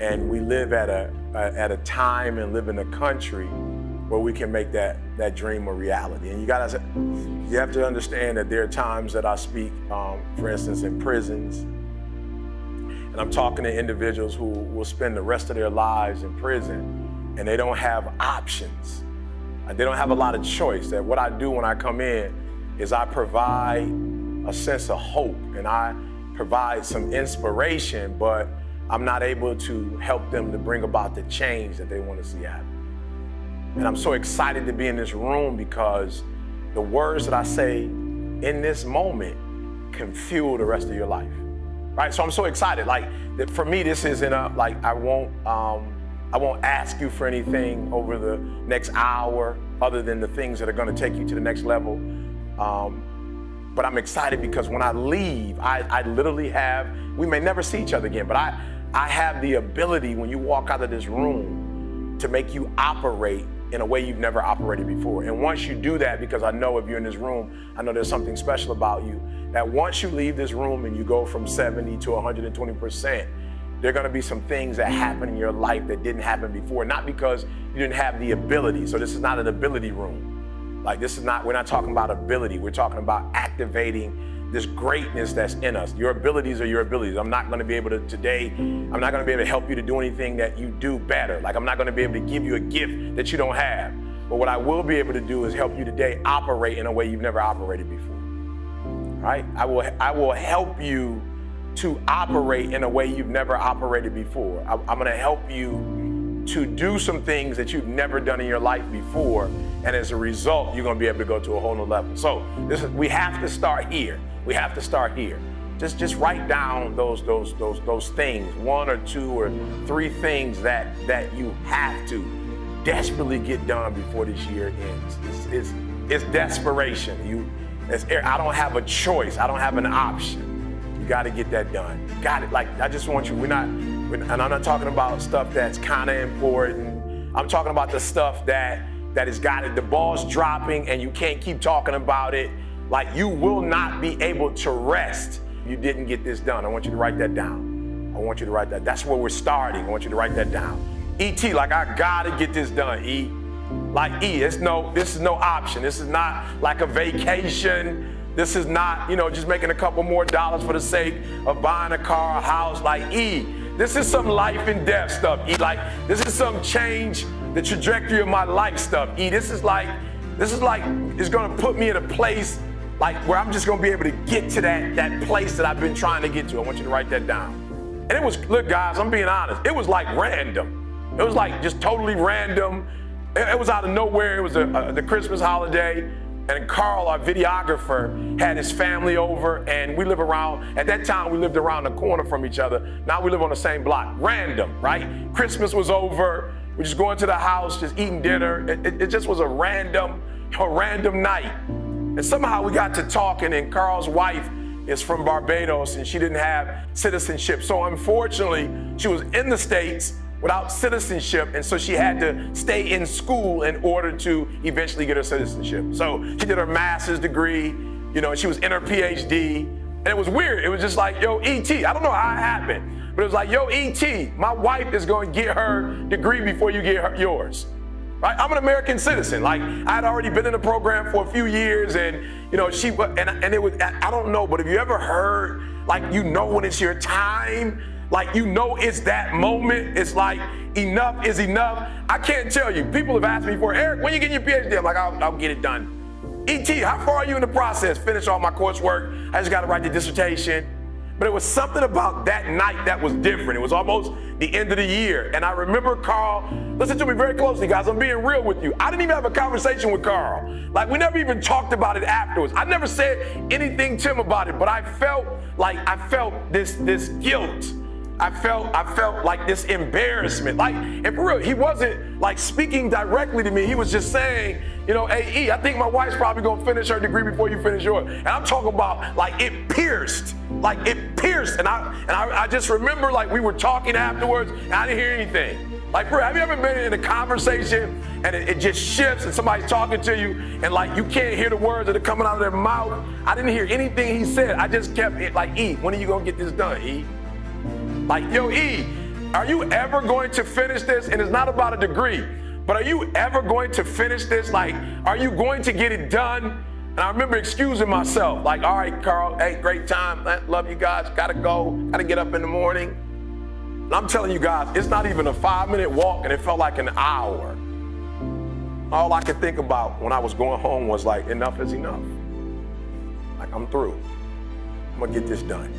And we live at a time and live in a country where we can make that dream a reality. And you have to understand that there are times that I speak, for instance, in prisons. And I'm talking to individuals who will spend the rest of their lives in prison, and they don't have options. They don't have a lot of choice. That what I do when I come in is I provide a sense of hope, and I provide some inspiration, but I'm not able to help them to bring about the change that they want to see happen. And I'm so excited to be in this room because the words that I say in this moment can fuel the rest of your life. Right, so I'm so excited. Like, for me, this isn't I won't ask you for anything over the next hour other than the things that are going to take you to the next level. But I'm excited because when I leave, I literally have, we may never see each other again, but I have the ability when you walk out of this room to make you operate in a way you've never operated before. And once you do that, because I know if you're in this room, I know there's something special about you, that once you leave this room and you go from 70 to 120%, There are going to be some things that happen in your life that didn't happen before, not because you didn't have the ability. So this is not an ability room. Like we're not talking about ability. We're talking about activating this greatness that's in us. Your abilities are your abilities. I'm not going to be able to help you to do anything that you do better. Like I'm not going to be able to give you a gift that you don't have. But what I will be able to do is help you today operate in a way you've never operated before. Right? I will help you to operate in a way you've never operated before. I'm going to help you to do some things that you've never done in your life before, and as a result, you're going to be able to go to a whole new level. So we have to start here. We have to start here. Just write down those things, 1 or 2 or 3 things that you have to desperately get done before this year ends. It's desperation. I don't have a choice. I don't have an option. You got to get that done. Got it. Like, I just want you, and I'm not talking about stuff that's kind of important. I'm talking about the stuff that has got it, the ball's dropping and you can't keep talking about it. Like, you will not be able to rest if you didn't get this done. I want you to write that down. I want you to write that. That's where we're starting. I want you to write that down. E.T., like, I got to get this done, E. Like, E, this is no option. This is not like a vacation. This is not, just making a couple more dollars for the sake of buying a car, a house. Like, E, this is some life and death stuff. E, like, this is some change the trajectory of my life stuff. E, this is like, it's gonna put me in a place like where I'm just gonna be able to get to that place that I've been trying to get to. I want you to write that down. And it was, look guys, I'm being honest, it was like random. It was like just totally random. It was out of nowhere. It was the Christmas holiday. And Carl, our videographer, had his family over, and at that time, we lived around the corner from each other. Now we live on the same block. Random, right? Christmas was over. We're just going to the house, just eating dinner. It just was a random night. And somehow we got to talking, and Carl's wife is from Barbados, and she didn't have citizenship. So unfortunately, she was in the States without citizenship, and so she had to stay in school in order to eventually get her citizenship. So she did her master's degree, and she was in her PhD, and it was weird. It was just like, yo, E.T., I don't know how it happened, but it was like, yo, E.T., my wife is going to get her degree before you get yours. Right? I'm an American citizen. Like, I had already been in the program for a few years, and it was, I don't know, but have you ever heard, like, when it's your time? Like, it's that moment. It's like, enough is enough. I can't tell you. People have asked me before, Eric, when you get your PhD? I'm like, I'll get it done. E.T., how far are you in the process? Finish all my coursework. I just got to write the dissertation. But it was something about that night that was different. It was almost the end of the year. And I remember Carl, listen to me very closely, guys. I'm being real with you. I didn't even have a conversation with Carl. Like, we never even talked about it afterwards. I never said anything to him about it, but I felt this guilt. I felt like this embarrassment. Like, and for real, he wasn't like speaking directly to me. He was just saying, hey, E, I think my wife's probably gonna finish her degree before you finish yours. And I'm talking about like it pierced. And I just remember like we were talking afterwards and I didn't hear anything. Like, bro, have you ever been in a conversation and it just shifts and somebody's talking to you and like you can't hear the words that are coming out of their mouth? I didn't hear anything he said. I just kept it like, E, when are you gonna get this done, E? Like, yo, E, are you ever going to finish this? And it's not about a degree, but are you ever going to finish this? Like, are you going to get it done? And I remember excusing myself, like, all right, Carl, hey, great time. Love you guys. Gotta go. Gotta get up in the morning. And I'm telling you guys, it's not even a 5-minute walk, and it felt like an hour. All I could think about when I was going home was like, enough is enough. Like, I'm through. I'm gonna get this done.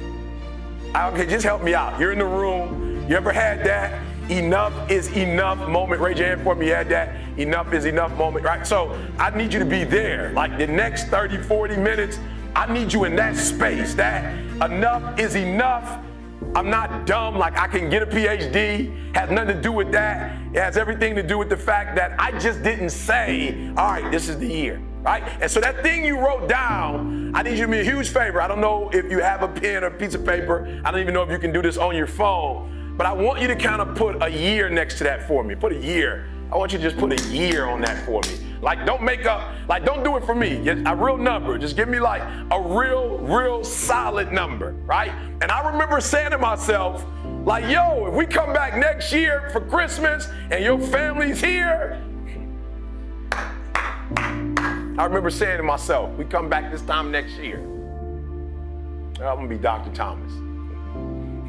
Okay, just help me out. You're in the room. You ever had that enough is enough moment? Raise your hand for me. You had that enough is enough moment, right? So I need you to be there. Like the next 30, 40 minutes, I need you in that space. That enough is enough. I'm not dumb, like I can get a PhD. Has nothing to do with that. It has everything to do with the fact that I just didn't say, all right, this is the year. Right? And so that thing you wrote down, I need you to do me a huge favor. I don't know if you have a pen or a piece of paper. I don't even know if you can do this on your phone, but I want you to kind of put a year next to that for me. Put a year. I want you to just put a year on that for me. Like, don't do it for me. A real number. Just give me like a real solid number, right? And I remember saying to myself, Like, yo, if we come back next year for Christmas and your family's here, I remember saying to myself, we come back this time next year, I'm gonna be Dr. Thomas.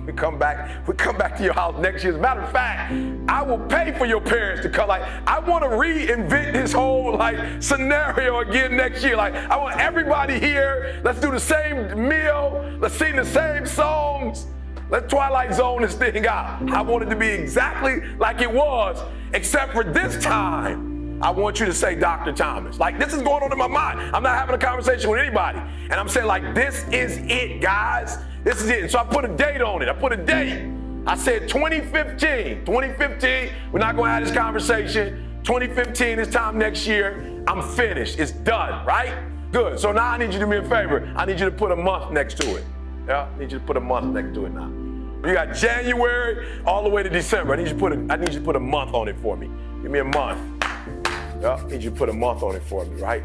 We come back to your house next year. As a matter of fact, I will pay for your parents to come. Like, I want to reinvent this whole scenario again next year. Like, I want everybody here. Let's do the same meal. Let's sing the same songs. Let's Twilight Zone this thing out. I want it to be exactly like it was, except for this time, I want you to say Dr. Thomas. Like, this is going on in my mind. I'm not having a conversation with anybody. And I'm saying, like, this is it, guys. This is it. And so I put a date on it. I put a date. I said 2015. 2015, we're not going to have this conversation. 2015, this time next year, I'm finished. It's done, right? Good. So now I need you to do me a favor. I need you to put a month next to it. Yeah, I need you to put a month next to it now. You got January all the way to December. I need you to put a month on it for me. Give me a month. Yeah, I need you to put a month on it for me, right?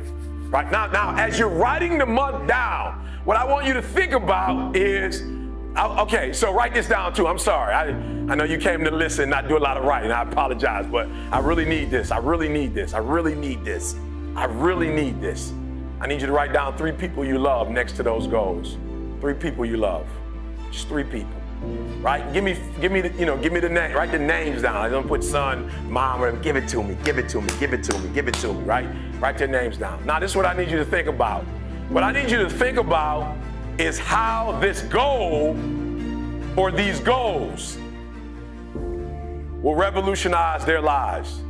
Right now, as you're writing the month down, what I want you to think about is, okay, so write this down too. I'm sorry. I know you came to listen, not do a lot of writing. I apologize, but I really need this. I really need this. I really need this. I really need this. I need you to write down 3 people you love next to those goals. 3 people you love. Just 3 people. Right? Give me the name. Write the names down. I don't put son, mom, or give it to me, give it to me, give it to me, give it to me, right? Write their names down. Now, this is what I need you to think about. What I need you to think about is how this goal or these goals will revolutionize their lives.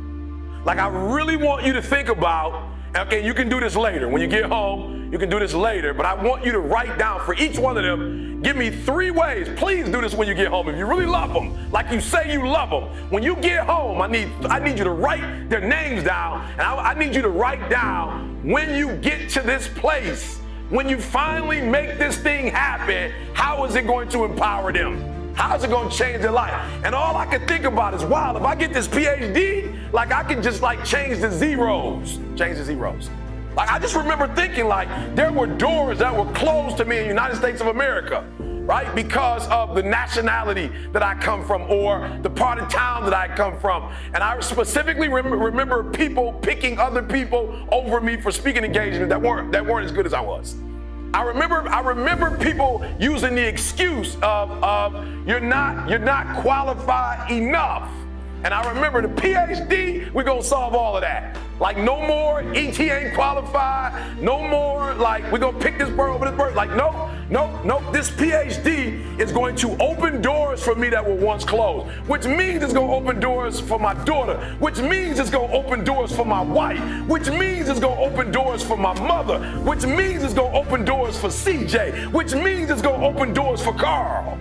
Like, I really want you to think about, okay, you can do this later. When you get home, you can do this later, but I want you to write down for each one of them, give me 3 ways. Please do this when you get home. If you really love them, like you say you love them, when you get home, I need you to write their names down, and I need you to write down when you get to this place, when you finally make this thing happen, how is it going to empower them? How is it going to change their life? And all I can think about is, wow, if I get this PhD, like I can just change the zeros. Like, I just remember thinking, like, there were doors that were closed to me in the United States of America, right? Because of the nationality that I come from or the part of town that I come from. And I specifically remember people picking other people over me for speaking engagements that weren't as good as I was. I remember people using the excuse of you're not qualified enough. And I remember the PhD, we're gonna solve all of that. Like, no more ET ain't qualified, no more like we're gonna pick this bird over this bird. Like, no, this PhD is going to open doors for me that were once closed, which means it's gonna open doors for my daughter, which means it's gonna open doors for my wife, which means it's gonna open doors for my mother, which means it's gonna open doors for CJ, which means it's gonna open doors for Carl.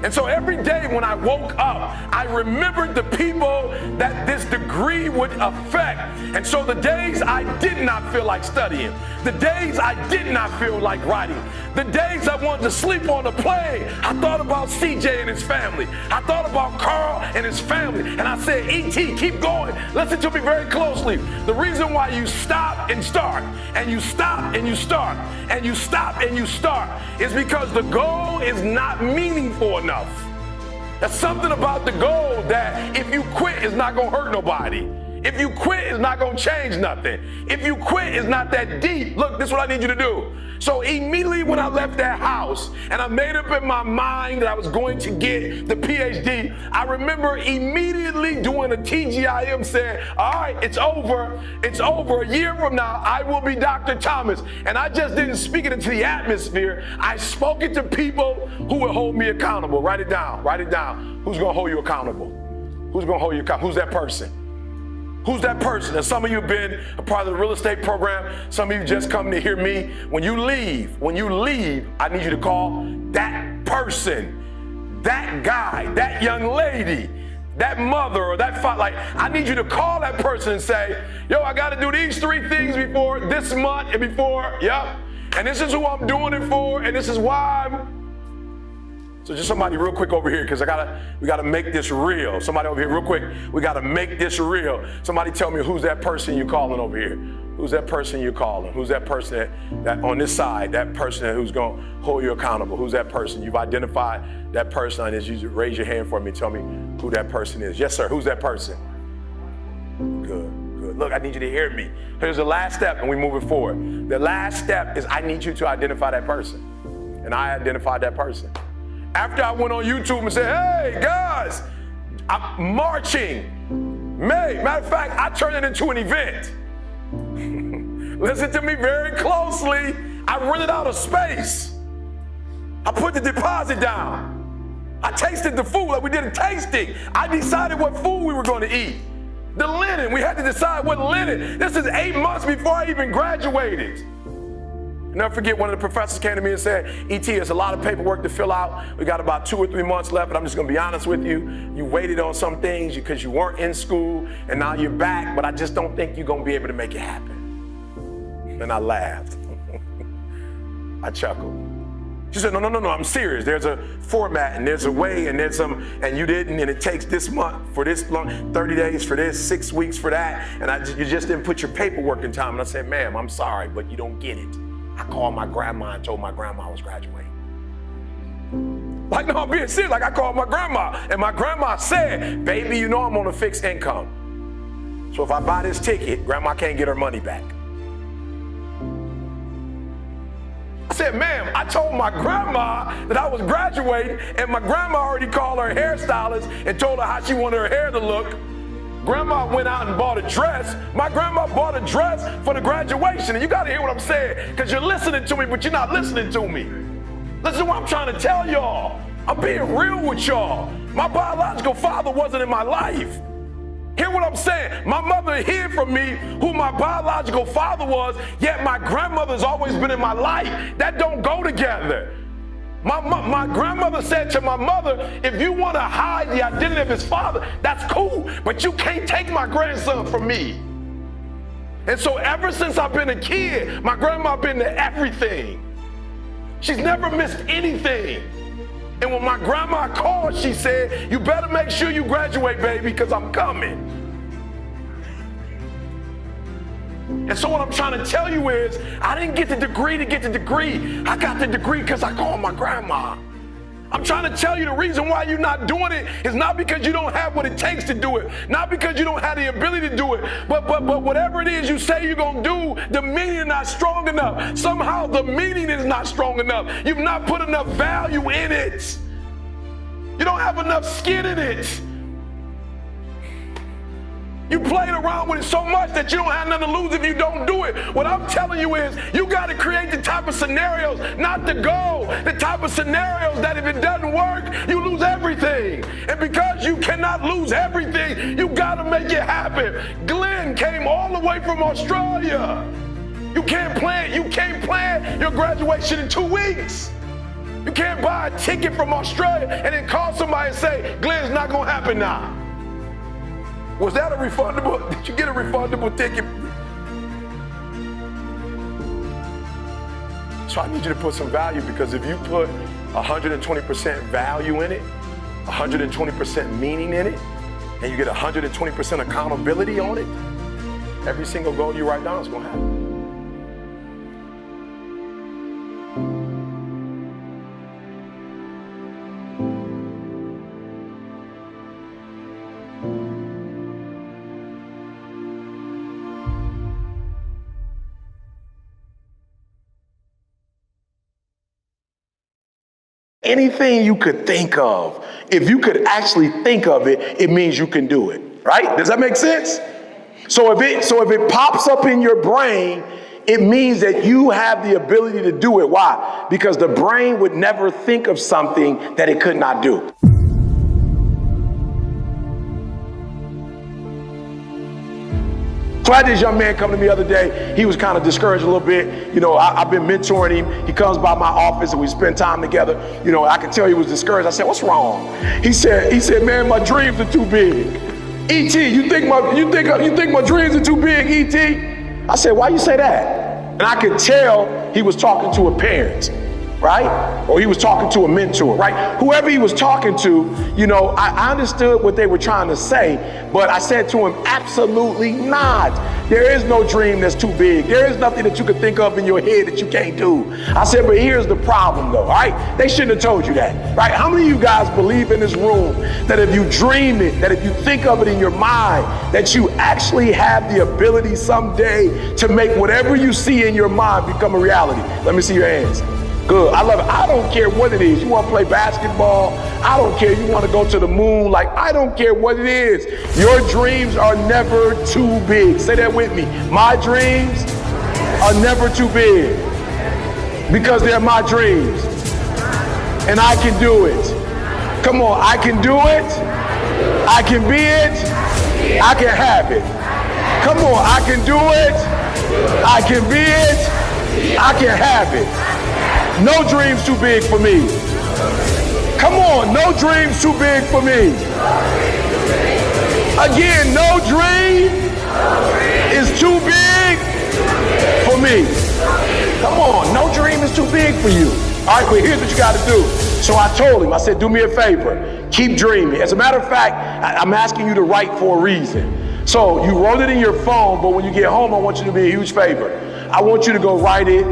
And so every day when I woke up, I remembered the people that this degree would affect. And so the days I did not feel like studying, the days I did not feel like writing, the days I wanted to sleep on the plane, I thought about CJ and his family. I thought about Carl and his family. And I said, E.T., keep going. Listen to me very closely. The reason why you stop and start, and you stop and you start, and you stop and you start, is because the goal is not meaningful enough. There's something about the goal that if you quit, it's not gonna hurt nobody. If you quit, it's not gonna change nothing. If you quit, it's not that deep. Look, this is what I need you to do. So immediately when I left that house and I made up in my mind that I was going to get the PhD, I remember immediately doing a TGIM saying, all right, it's over. It's over. A year from now, I will be Dr. Thomas. And I just didn't speak it into the atmosphere. I spoke it to people who would hold me accountable. Write it down. Write it down. Who's going to hold you accountable? Who's going to hold you accountable? Who's that person? Who's that person? And some of you have been a part of the real estate program. Some of you just come to hear me. When you leave, I need you to call that person, that guy, that young lady, that mother or that father. Like, I need you to call that person and say, yo, I got to do these 3 things before this month and before, and this is who I'm doing it for, and this is why So just somebody real quick over here, because we gotta make this real. Somebody over here real quick, we gotta make this real. Somebody tell me, who's that person you're calling over here? Who's that person you're calling? Who's that person that on this side, that person who's gonna hold you accountable? Who's that person? You've identified that person. I need you to raise your hand for me. Tell me who that person is. Yes, sir, who's that person? Good, good. Look, I need you to hear me. Here's the last step and we moving forward. The last step is I need you to identify that person. And I identified that person. After I went on YouTube and said, hey guys, I'm marching. Matter of fact, I turned it into an event. Listen to me very closely. I rented out a space. I put the deposit down. I tasted the food, like we did a tasting. I decided what food we were going to eat. The linen, we had to decide what linen. This is 8 months before I even graduated. I'll never forget, one of the professors came to me and said, E.T., it's a lot of paperwork to fill out. We got about 2 or 3 months left, but I'm just gonna be honest with you. You waited on some things because you weren't in school, and now you're back, but I just don't think you're gonna be able to make it happen. And I laughed. I chuckled. She said, no, I'm serious. There's a format and there's a way and there's some, and you didn't, and it takes this month for this long, 30 days for this, 6 weeks for that, and you just didn't put your paperwork in time. And I said, ma'am, I'm sorry, but you don't get it. I called my grandma and told my grandma I was graduating. Like, no, I'm being serious. Like, I called my grandma, and my grandma said, baby, you know I'm on a fixed income. So if I buy this ticket, grandma can't get her money back. I said, ma'am, I told my grandma that I was graduating, and my grandma already called her hairstylist and told her how she wanted her hair to look. Grandma went out and bought a dress. My grandma bought a dress for the graduation. And you got to hear what I'm saying, because you're listening to me, but you're not listening to me. Listen to what I'm trying to tell y'all. I'm being real with y'all. My biological father wasn't in my life. Hear what I'm saying? My mother hid from me who my biological father was, yet my grandmother's always been in my life. That don't go together. My grandmother said to my mother, if you want to hide the identity of his father, that's cool, but you can't take my grandson from me. And so ever since I've been a kid, my grandma been to everything. She's never missed anything. And when my grandma called, she said, you better make sure you graduate, baby, because I'm coming. And so what I'm trying to tell you is, I didn't get the degree to get the degree. I got the degree because I called my grandma. I'm trying to tell you the reason why you're not doing it is not because you don't have what it takes to do it, not because you don't have the ability to do it, but whatever it is you say you're going to do, the meaning is not strong enough. Somehow the meaning is not strong enough. You've not put enough value in it. You don't have enough skin in it. You played around with it so much that you don't have nothing to lose if you don't do it. What I'm telling you is, you got to create the type of scenarios, not the goal, the type of scenarios that if it doesn't work, you lose everything. And because you cannot lose everything, you got to make it happen. Glenn came all the way from Australia. You can't plan your graduation in 2 weeks. You can't buy a ticket from Australia and then call somebody and say, Glenn's not going to happen now. Was that a refundable? Did you get a refundable ticket? So I need you to put some value, because if you put 120% value in it, 120% meaning in it, and you get 120% accountability on it, every single goal you write down is going to happen. Anything you could think of, if you could actually think of it, it means you can do it, right? Does that make sense? So if it pops up in your brain, it means that you have the ability to do it. Why? Because the brain would never think of something that it could not do. So I had this young man come to me the other day. He was kind of discouraged a little bit. You know, I've been mentoring him. He comes by my office and we spend time together. You know, I could tell he was discouraged. I said, what's wrong? He said, man, my dreams are too big. E.T., you think my dreams are too big, E.T.? I said, why you say that? And I could tell he was talking to a parent. right? Or he was talking to a mentor, right? Whoever he was talking to, you know, I understood what they were trying to say, but I said to him, absolutely not. There is no dream that's too big. There is nothing that you could think of in your head that you can't do. I said, but here's the problem though, all right? They shouldn't have told you that, right? How many of you guys believe in this room that if you dream it, that if you think of it in your mind, that you actually have the ability someday to make whatever you see in your mind become a reality? Let me see your hands. Good. I love it. I don't care what it is. You want to play basketball? I don't care. You want to go to the moon? Like, I don't care what it is. Your dreams are never too big. Say that with me. My dreams are never too big because they're my dreams. And I can do it. Come on. I can do it. I can be it. I can have it. Come on. I can do it. I can be it. I can have it. No dreams too big for me. Come on, no dreams too big for me. Again, no dream is too big for me. Come on, no dream is too big for you. All right, but here's what you got to do. So I told him, I said, do me a favor, keep dreaming. As a matter of fact, I'm asking you to write for a reason. So you wrote it in your phone, but when you get home, I want you to be a huge favor. I want you to go write it.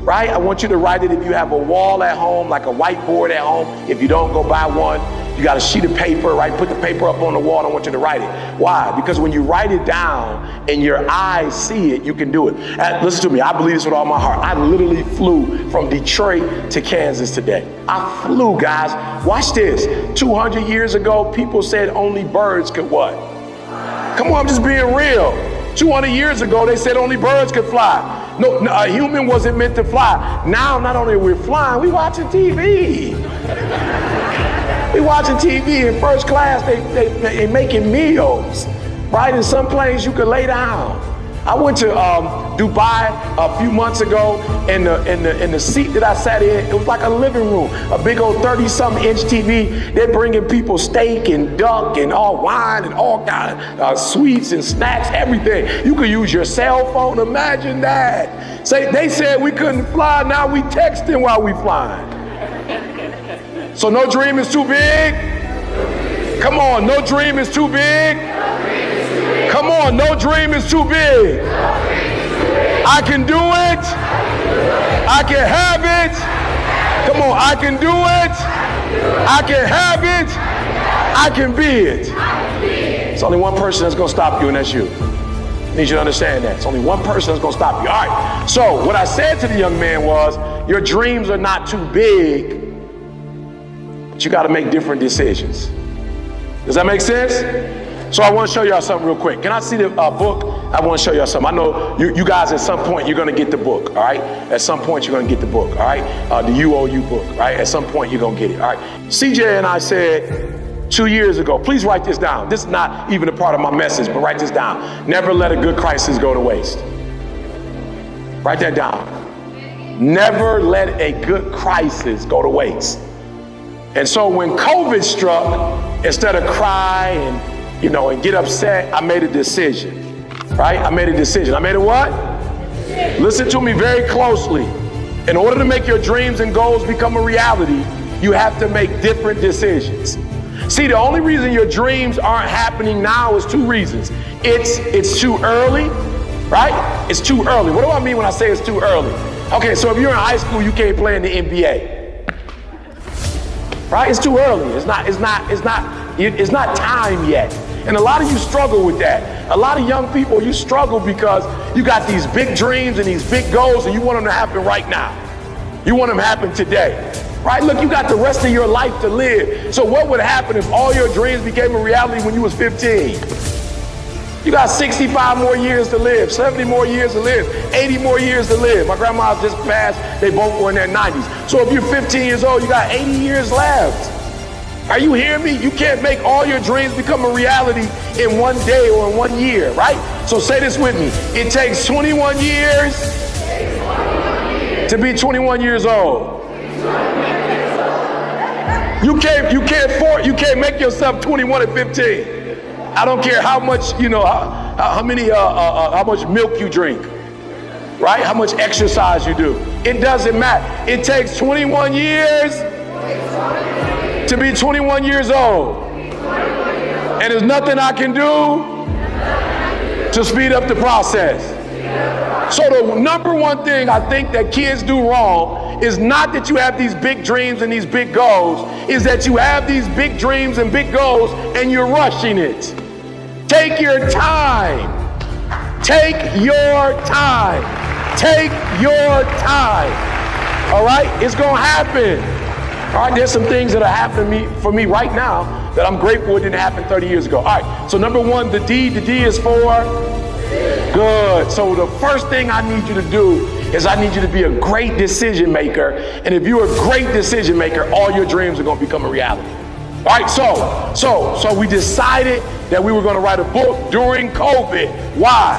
Right? I want you to write it if you have a wall at home, like a whiteboard at home. If you don't, go buy one. You got a sheet of paper, right? Put the paper up on the wall. I want you to write it. Why? Because when you write it down and your eyes see it, you can do it. And listen to me. I believe this with all my heart. I literally flew from Detroit to Kansas today. I flew, guys. Watch this. 200 years ago, people said only birds could what? Come on, I'm just being real. 200 years ago, they said only birds could fly. No, a human wasn't meant to fly. Now, not only are we flying, we watching TV. We watching TV in first class. They making meals, right? In some planes, you could lay down. I went to Dubai a few months ago, and the seat that I sat in, it was like a living room, a big old 30-something inch TV. They're bringing people steak and duck and all wine and all kind of sweets and snacks, everything. You could use your cell phone. Imagine that. They said we couldn't fly. Now we texting while we flying. So no dream is too big. Come on, no dream is too big. Come on, no dream is too big. I can do it. I can have it. Come on, I can do it. I can have it. I can be it. It's only one person that's going to stop you, and that's you. I need you to understand that. It's only one person that's going to stop you. All right. So what I said to the young man was, your dreams are not too big, but you got to make different decisions. Does that make sense? So I want to show y'all something real quick. Can I see the book? I want to show y'all something. I know you guys at some point you're going to get the book, all right? At some point you're going to get the book, all right? The UOU book, right? At some point you're going to get it, all right? CJ and I said 2 years ago, please write this down. This is not even a part of my message, but write this down. Never let a good crisis go to waste. Write that down. Never let a good crisis go to waste. And so when COVID struck, instead of cry and get upset, I made a decision, right? I made a decision. I made a what? Listen to me very closely. In order to make your dreams and goals become a reality, you have to make different decisions. See, the only reason your dreams aren't happening now is two reasons. It's too early, right? It's too early. What do I mean when I say it's too early? Okay, so if you're in high school, you can't play in the NBA, right? It's too early. It's not time yet. And a lot of you struggle with that. A lot of young people, you struggle because you got these big dreams and these big goals and you want them to happen right now. You want them to happen today, right? Look, you got the rest of your life to live. So what would happen if all your dreams became a reality when you was 15? You got 65 more years to live, 70 more years to live, 80 more years to live. My grandma just passed, they both were in their 90s. So if you're 15 years old, you got 80 years left. Are you hearing me? You can't make all your dreams become a reality in one day or in 1 year, right? So say this with me. It takes 21 years to be 21 years old. You can't make yourself 21 at 15. I don't care how much, how much milk you drink, right? How much exercise you do. It doesn't matter. It takes 21 years to be 21 years old. And there's nothing I can do to speed up the process. So the number one thing I think that kids do wrong is not that you have these big dreams and these big goals, is that you have these big dreams and big goals and you're rushing it. Take your time. Take your time. Take your time. All right? It's going to happen. All right? There's some things that are happening for me right now that I'm grateful it didn't happen 30 years ago. All right. So number one, the D is for good. So the first thing I need you to do is I need you to be a great decision maker. And if you're a great decision maker, all your dreams are going to become a reality. All right, so we decided that we were going to write a book during COVID. Why?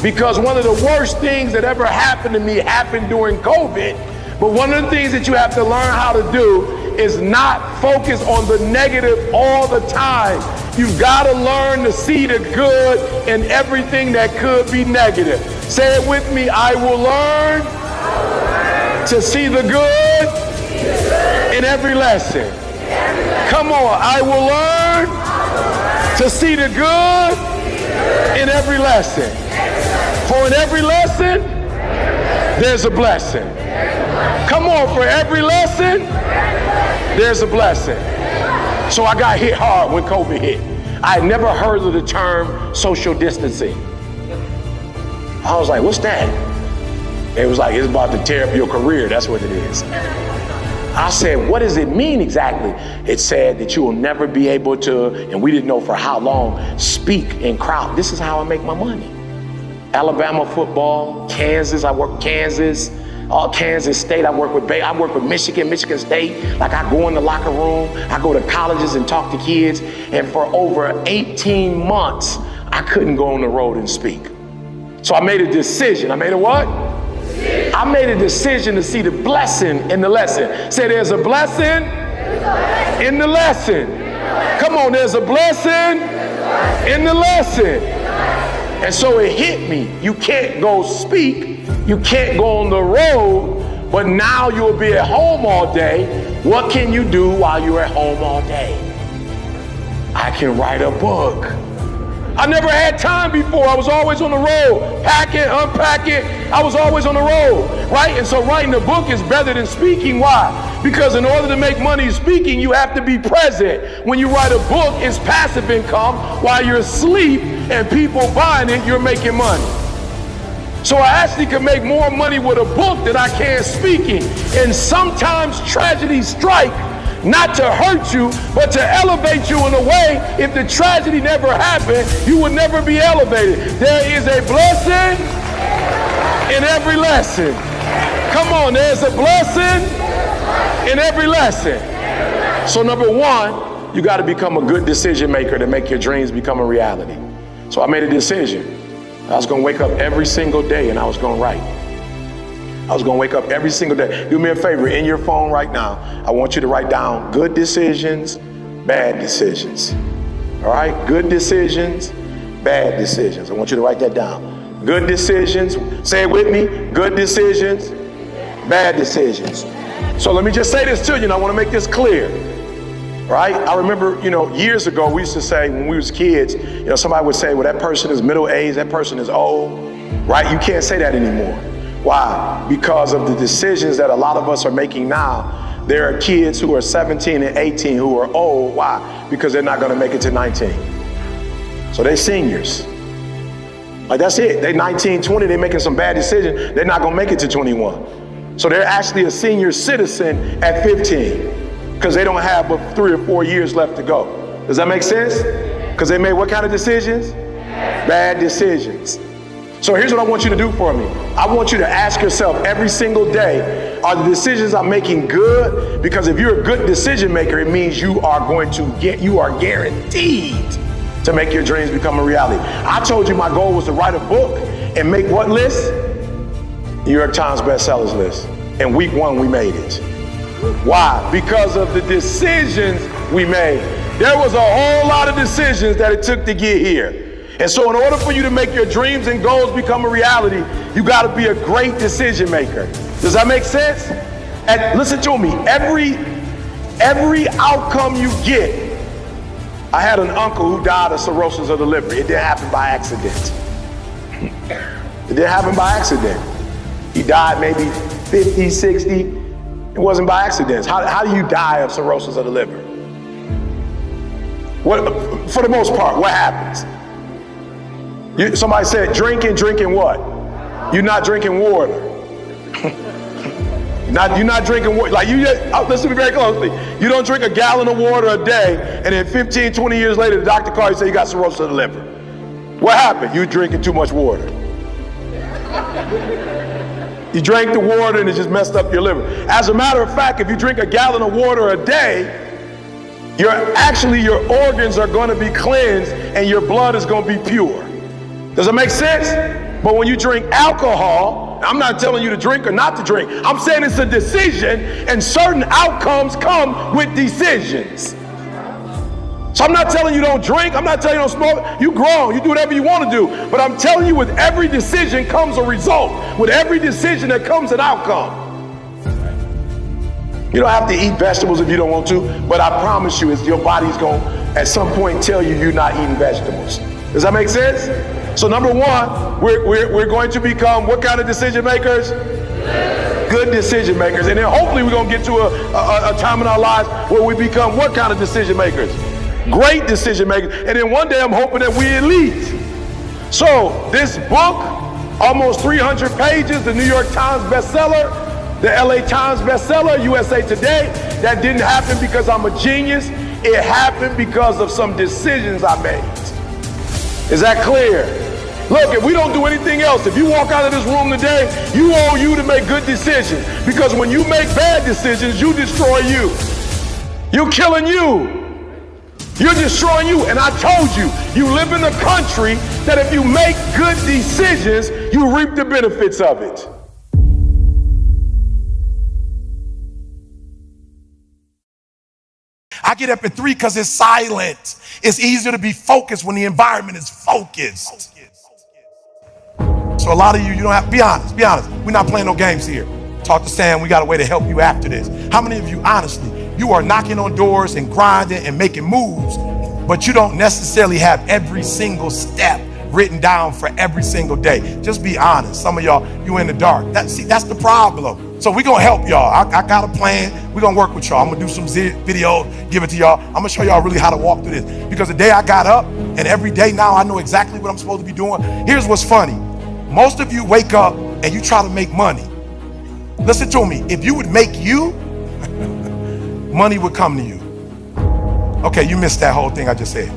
Because one of the worst things that ever happened to me happened during COVID. But one of the things that you have to learn how to do is not focus on the negative all the time. You've got to learn to see the good in everything that could be negative. Say it with me. I will learn to see the good in every lesson. Come on. I will learn to see the good in every lesson. For in every lesson, there's a blessing. Come on. For every lesson, there's a blessing. So I got hit hard when COVID hit. I had never heard of the term social distancing. I was like, what's that? It was like, it's about to tear up your career. That's what it is. I said, what does it mean exactly? It said that you will never be able to, and we didn't know for how long, speak in crowd. This is how I make my money. Alabama football, Kansas, I work Kansas. Kansas State, I work with Michigan State. Like I go in the locker room, I go to colleges and talk to kids. And for over 18 months, I couldn't go on the road and speak. So I made a decision. I made a what? I made a decision to see the blessing in the lesson. Say there's a blessing in the lesson. Come on, there's a blessing in the lesson. And so it hit me. You can't go speak. You can't go on the road, but now you'll be at home all day. What can you do while you're at home all day? I can write a book. I never had time before. I was always on the road, packing, unpacking. I was always on the road, right? And so writing a book is better than speaking. Why? Because in order to make money speaking, you have to be present. When you write a book, it's passive income. While you're asleep and people buying it, you're making money. So I actually can make more money with a book than I can speaking. And sometimes tragedies strike, not to hurt you, but to elevate you in a way. If the tragedy never happened, you would never be elevated. There is a blessing in every lesson. Come on, there's a blessing in every lesson. So number one, you got to become a good decision maker to make your dreams become a reality. So I made a decision. I was going to wake up every single day and I was going to write. I was going to wake up every single day. Do me a favor, in your phone right now, I want you to write down good decisions, bad decisions. All right? Good decisions, bad decisions. I want you to write that down. Good decisions, say it with me, good decisions, bad decisions. So let me just say this to you and I want to make this clear. Right? I remember, years ago, we used to say when we was kids, somebody would say, well, that person is middle-aged, that person is old, right? You can't say that anymore. Why? Because of the decisions that a lot of us are making now. There are kids who are 17 and 18 who are old. Why? Because they're not going to make it to 19. So they're seniors. Like that's it. They're 19, 20, they're making some bad decisions. They're not going to make it to 21. So they're actually a senior citizen at 15. Because they don't have but 3 or 4 years left to go. Does that make sense? Because they made what kind of decisions? Bad decisions. So here's what I want you to do for me. I want you to ask yourself every single day, are the decisions I'm making good? Because if you're a good decision maker, it means you are guaranteed to make your dreams become a reality. I told you my goal was to write a book and make what list? New York Times bestsellers list. In week 1, we made it. Why? Because of the decisions we made. There was a whole lot of decisions that it took to get here. And so in order for you to make your dreams and goals become a reality, you got to be a great decision maker. Does that make sense? And listen to me, every outcome you get. I had an uncle who died of cirrhosis of the liver. It didn't happen by accident. It didn't happen by accident. He died maybe 50, 60. It wasn't by accident. How do you die of cirrhosis of the liver? What, for the most part, what happens? Somebody said drinking what? You're not drinking water. You're not drinking water. Like listen to me very closely. You don't drink a gallon of water a day, and then 15, 20 years later, the doctor calls you and says you got cirrhosis of the liver. What happened? You drinking too much water. You drank the water and it just messed up your liver. As a matter of fact, if you drink a gallon of water a day, your organs are going to be cleansed and your blood is going to be pure. Does it make sense? But when you drink alcohol, I'm not telling you to drink or not to drink. I'm saying it's a decision, and certain outcomes come with decisions. So I'm not telling you don't drink. I'm not telling you don't smoke. You grown. You do whatever you want to do. But I'm telling you, with every decision comes a result. With every decision there comes an outcome. You don't have to eat vegetables if you don't want to, but I promise you, your body's going to, at some point, tell you you're not eating vegetables. Does that make sense? So number one, we're going to become what kind of decision makers? Good decision makers. And then hopefully we're going to get to a time in our lives where we become what kind of decision makers? Great decision makers. And then one day I'm hoping that we elite. So this book, almost 300 pages, the New York Times bestseller, the LA Times bestseller, USA Today, that didn't happen because I'm a genius. It happened because of some decisions I made. Is that clear? Look, if we don't do anything else, if you walk out of this room today, you owe you to make good decisions. Because when you make bad decisions, you destroy you. You're killing you. You're destroying you. And I told you, you live in a country that if you make good decisions, you reap the benefits of it. I get up at 3 because it's silent. It's easier to be focused when the environment is focused. So a lot of you don't have, be honest. We're not playing no games here. Talk to Sam, we got a way to help you after this. How many of you, honestly, you are knocking on doors and grinding and making moves, but you don't necessarily have every single step written down for every single day? Just be honest. Some of y'all, you in the dark. That's the problem. So we're gonna help y'all. I got a plan. We're gonna work with y'all. I'm gonna do some videos, give it to y'all. I'm gonna show y'all really how to walk through this. Because the day I got up, and every day now I know exactly what I'm supposed to be doing. Here's what's funny. Most of you wake up and you try to make money. Listen to me. If you would make you, money would come to you. Okay, you missed that whole thing I just said.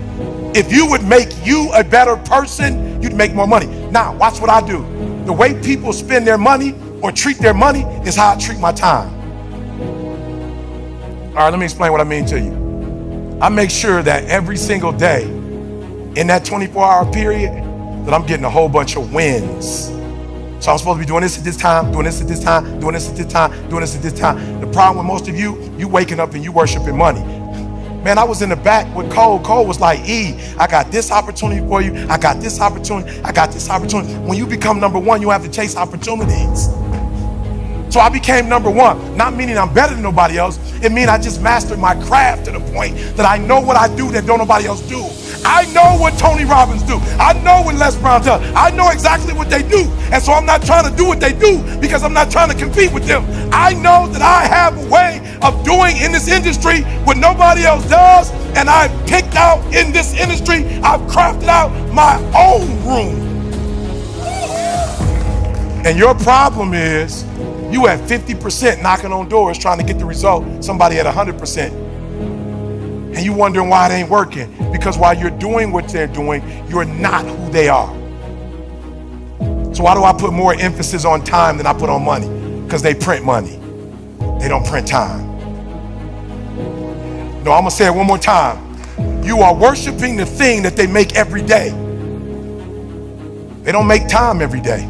If you would make you a better person, you'd make more money. Now, watch what I do. The way people spend their money or treat their money is how I treat my time. All right, let me explain what I mean to you. I make sure that every single day in that 24-hour period that I'm getting a whole bunch of wins. So I'm supposed to be doing this at this time, doing this at this time, doing this at this time, doing this at this time. The problem with most of you waking up and you worshiping money. Man, I was in the back with Cole. Cole was like, I got this opportunity for you. I got this opportunity. I got this opportunity. When you become number one, you have to chase opportunities. So I became number one, not meaning I'm better than nobody else. It means I just mastered my craft to the point that I know what I do that don't nobody else do. I know what Tony Robbins do. I know what Les Brown does. I know exactly what they do. And so I'm not trying to do what they do because I'm not trying to compete with them. I know that I have a way of doing in this industry what nobody else does. And I've picked out in this industry, I've crafted out my own room. And your problem is you at 50% knocking on doors trying to get the result, somebody at 100%. And you wondering why it ain't working. Because while you're doing what they're doing, you're not who they are. So why do I put more emphasis on time than I put on money? Because they print money. They don't print time. No, I'm gonna say it one more time. You are worshiping the thing that they make every day. They don't make time every day.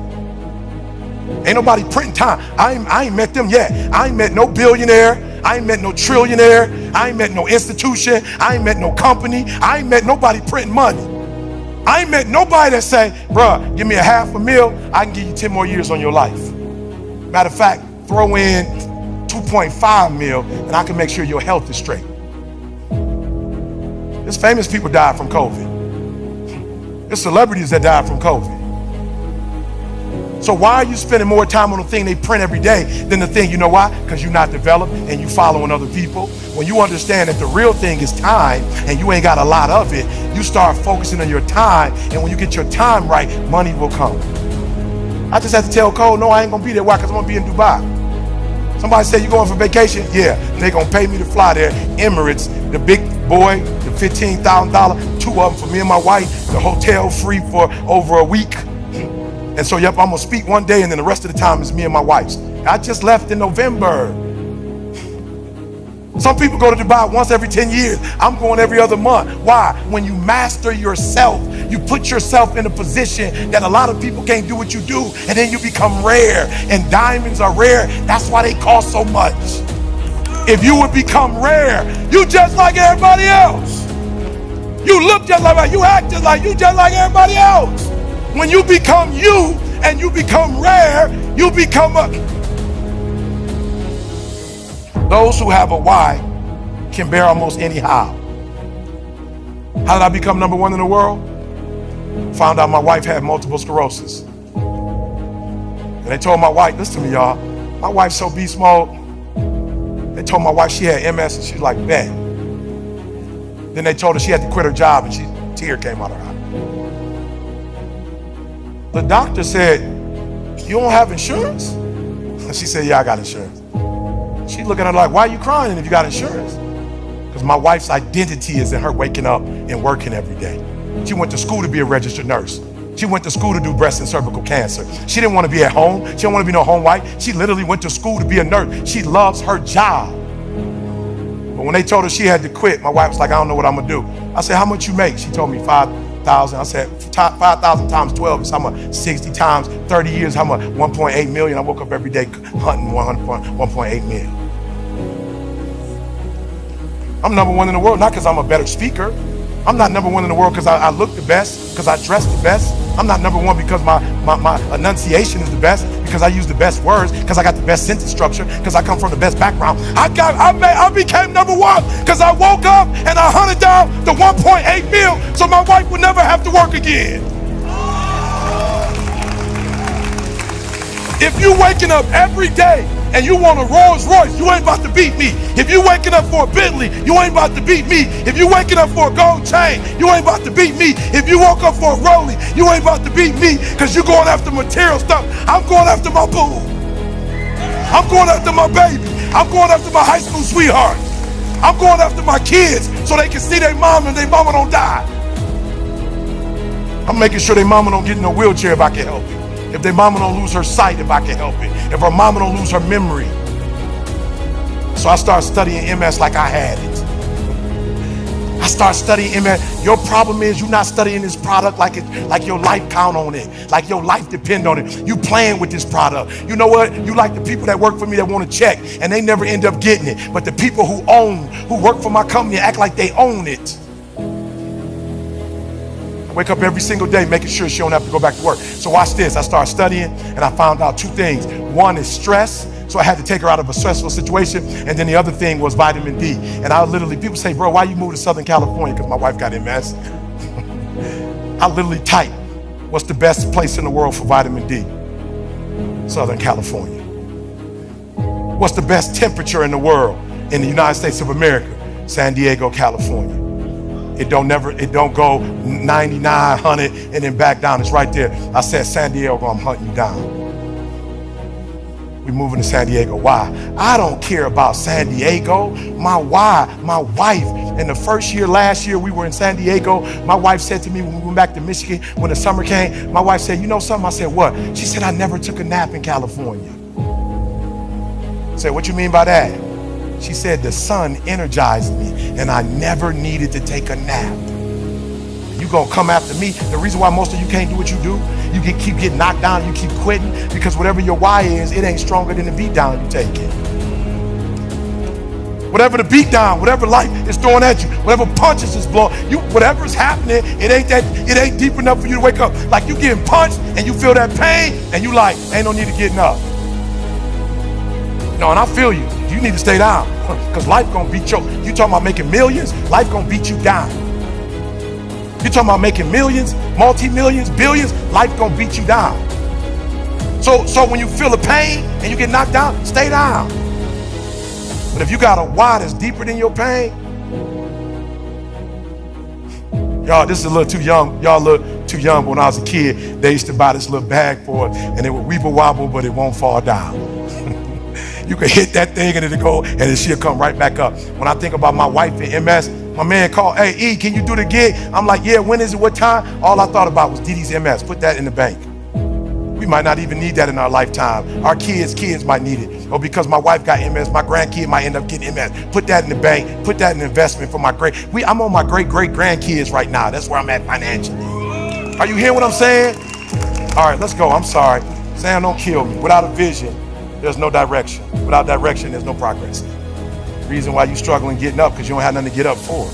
Ain't nobody printing time. I ain't met them yet. I ain't met no billionaire. I ain't met no trillionaire. I ain't met no institution. I ain't met no company. I ain't met nobody printing money. I ain't met nobody that say, bruh, give me $500,000, I can give you 10 more years on your life. Matter of fact, throw in 2.5 mil, and I can make sure your health is straight. There's famous people died from COVID. There's celebrities that died from COVID. So why are you spending more time on the thing they print every day than the thing, you know why? Because you're not developed and you following other people. When you understand that the real thing is time and you ain't got a lot of it, you start focusing on your time, and when you get your time right, money will come. I just had to tell Cole, no, I ain't gonna be there. Why? Because I'm gonna be in Dubai. Somebody said, you going for vacation? Yeah, they gonna pay me to fly there. Emirates, the big boy, the $15,000, 2 of them for me and my wife, the hotel free for over a week. And so, yep, I'm gonna speak one day, and then the rest of the time is me and my wife. I just left in November. Some people go to Dubai once every 10 years. I'm going every other month. Why? When you master yourself, you put yourself in a position that a lot of people can't do what you do, and then you become rare. And diamonds are rare. That's why they cost so much. If you would become rare, you just like everybody else. You look just like, you act just like, you just like everybody else. When you become you and you become rare, you become a... Those who have a why can bear almost any how. How did I become number one in the world? Found out my wife had multiple sclerosis. And they told my wife, listen to me, y'all, my wife's so beast mode. They told my wife she had MS, and she's like, bet. Then they told her she had to quit her job, and tear came out of her eye. The doctor said, you don't have insurance? She said, yeah, I got insurance. She looking at her like, why are you crying if you got insurance? Because my wife's identity is in her waking up and working every day. She went to school to be a registered nurse. She went to school to do breast and cervical cancer. She didn't want to be at home. She didn't want to be no home wife. She literally went to school to be a nurse. She loves her job. But when they told her she had to quit, my wife was like, I don't know what I'm gonna do. I said, how much you make? She told me 5,000. I said, 5,000 times 12 is how much? 60 times 30 years, how much? 1.8 million. I woke up every day hunting 1.8 million. I'm number one in the world, not because I'm a better speaker. I'm not number one in the world because I look the best, because I dress the best. I'm not number one because my enunciation is the best, because I use the best words, because I got the best sentence structure, because I come from the best background. I became number one because I woke up and I hunted down the 1.8 mil so my wife would never have to work again. If you waking up every day and you want a Rolls Royce, you ain't about to beat me. If you waking up for a Bentley, you ain't about to beat me. If you waking up for a gold chain, you ain't about to beat me. If you woke up for a Rollie, you ain't about to beat me, because you're going after material stuff. I'm going after my boo. I'm going after my baby. I'm going after my high school sweetheart. I'm going after my kids so they can see their mom and their mama don't die. I'm making sure their mama don't get in a wheelchair if I can help it. If their mama don't lose her sight, if I can help it. If her mama don't lose her memory. So I start studying MS like I had it. I start studying MS. Your problem is you're not studying this product like your life count on it, like your life depend on it. You playing with this product. You know what? You like the people that work for me that want to check and they never end up getting it. But the people who work for my company act like they own it. Wake up every single day making sure she don't have to go back to work. So watch this. I started studying and I found out 2 things. One is stress. So I had to take her out of a stressful situation. And then the other thing was vitamin D. And I literally, people say, bro, why you moved to Southern California? Because my wife got MS. I literally type, what's the best place in the world for vitamin D? Southern California. What's the best temperature in the world in the United States of America? San Diego, California. It don't go 99, 100, and then back down. It's right there. I said, San Diego, I'm hunting you down. We're moving to San Diego. Why? I don't care about San Diego. My wife, in the first year, last year, we were in San Diego. My wife said to me when we went back to Michigan, when the summer came, my wife said, you know something? I said, what? She said, I never took a nap in California. I said, what you mean by that? She said, the sun energized me and I never needed to take a nap. You gonna come after me? The reason why most of you can't do what you do, you keep getting knocked down, you keep quitting, because whatever your why is, it ain't stronger than the beat down you take it. Whatever the beat down, whatever life is throwing at you, whatever punches is blowing, whatever's happening, it ain't deep enough for you to wake up. Like you getting punched and you feel that pain and you like, ain't no need of getting up. No, and I feel you. You need to stay down because life gonna beat you. You talking about making millions, life gonna beat you down. You talking about making millions, multi-millions, billions, life gonna beat you down. So when you feel the pain and you get knocked down, stay down. But if you got a why that's deeper than your pain, y'all, this is a little too young. Y'all look too young. But when I was a kid, they used to buy this little bag for it, and it would weeble wobble, but it won't fall down. You can hit that thing and it'll go, and then she'll come right back up. When I think about my wife in MS, my man called, hey, E, can you do the gig? I'm like, yeah, when is it, what time? All I thought about was Didi's MS. Put that in the bank. We might not even need that in our lifetime. Our kids might need it. Or because my wife got MS, my grandkid might end up getting MS. Put that in the bank. Put that in investment for my I'm on my great-great-grandkids right now. That's where I'm at financially. Are you hearing what I'm saying? All right, let's go. I'm sorry. Sam, don't kill me. Without a vision, there's no direction. Without direction, there's no progress. The reason why you're struggling getting up because you don't have nothing to get up for.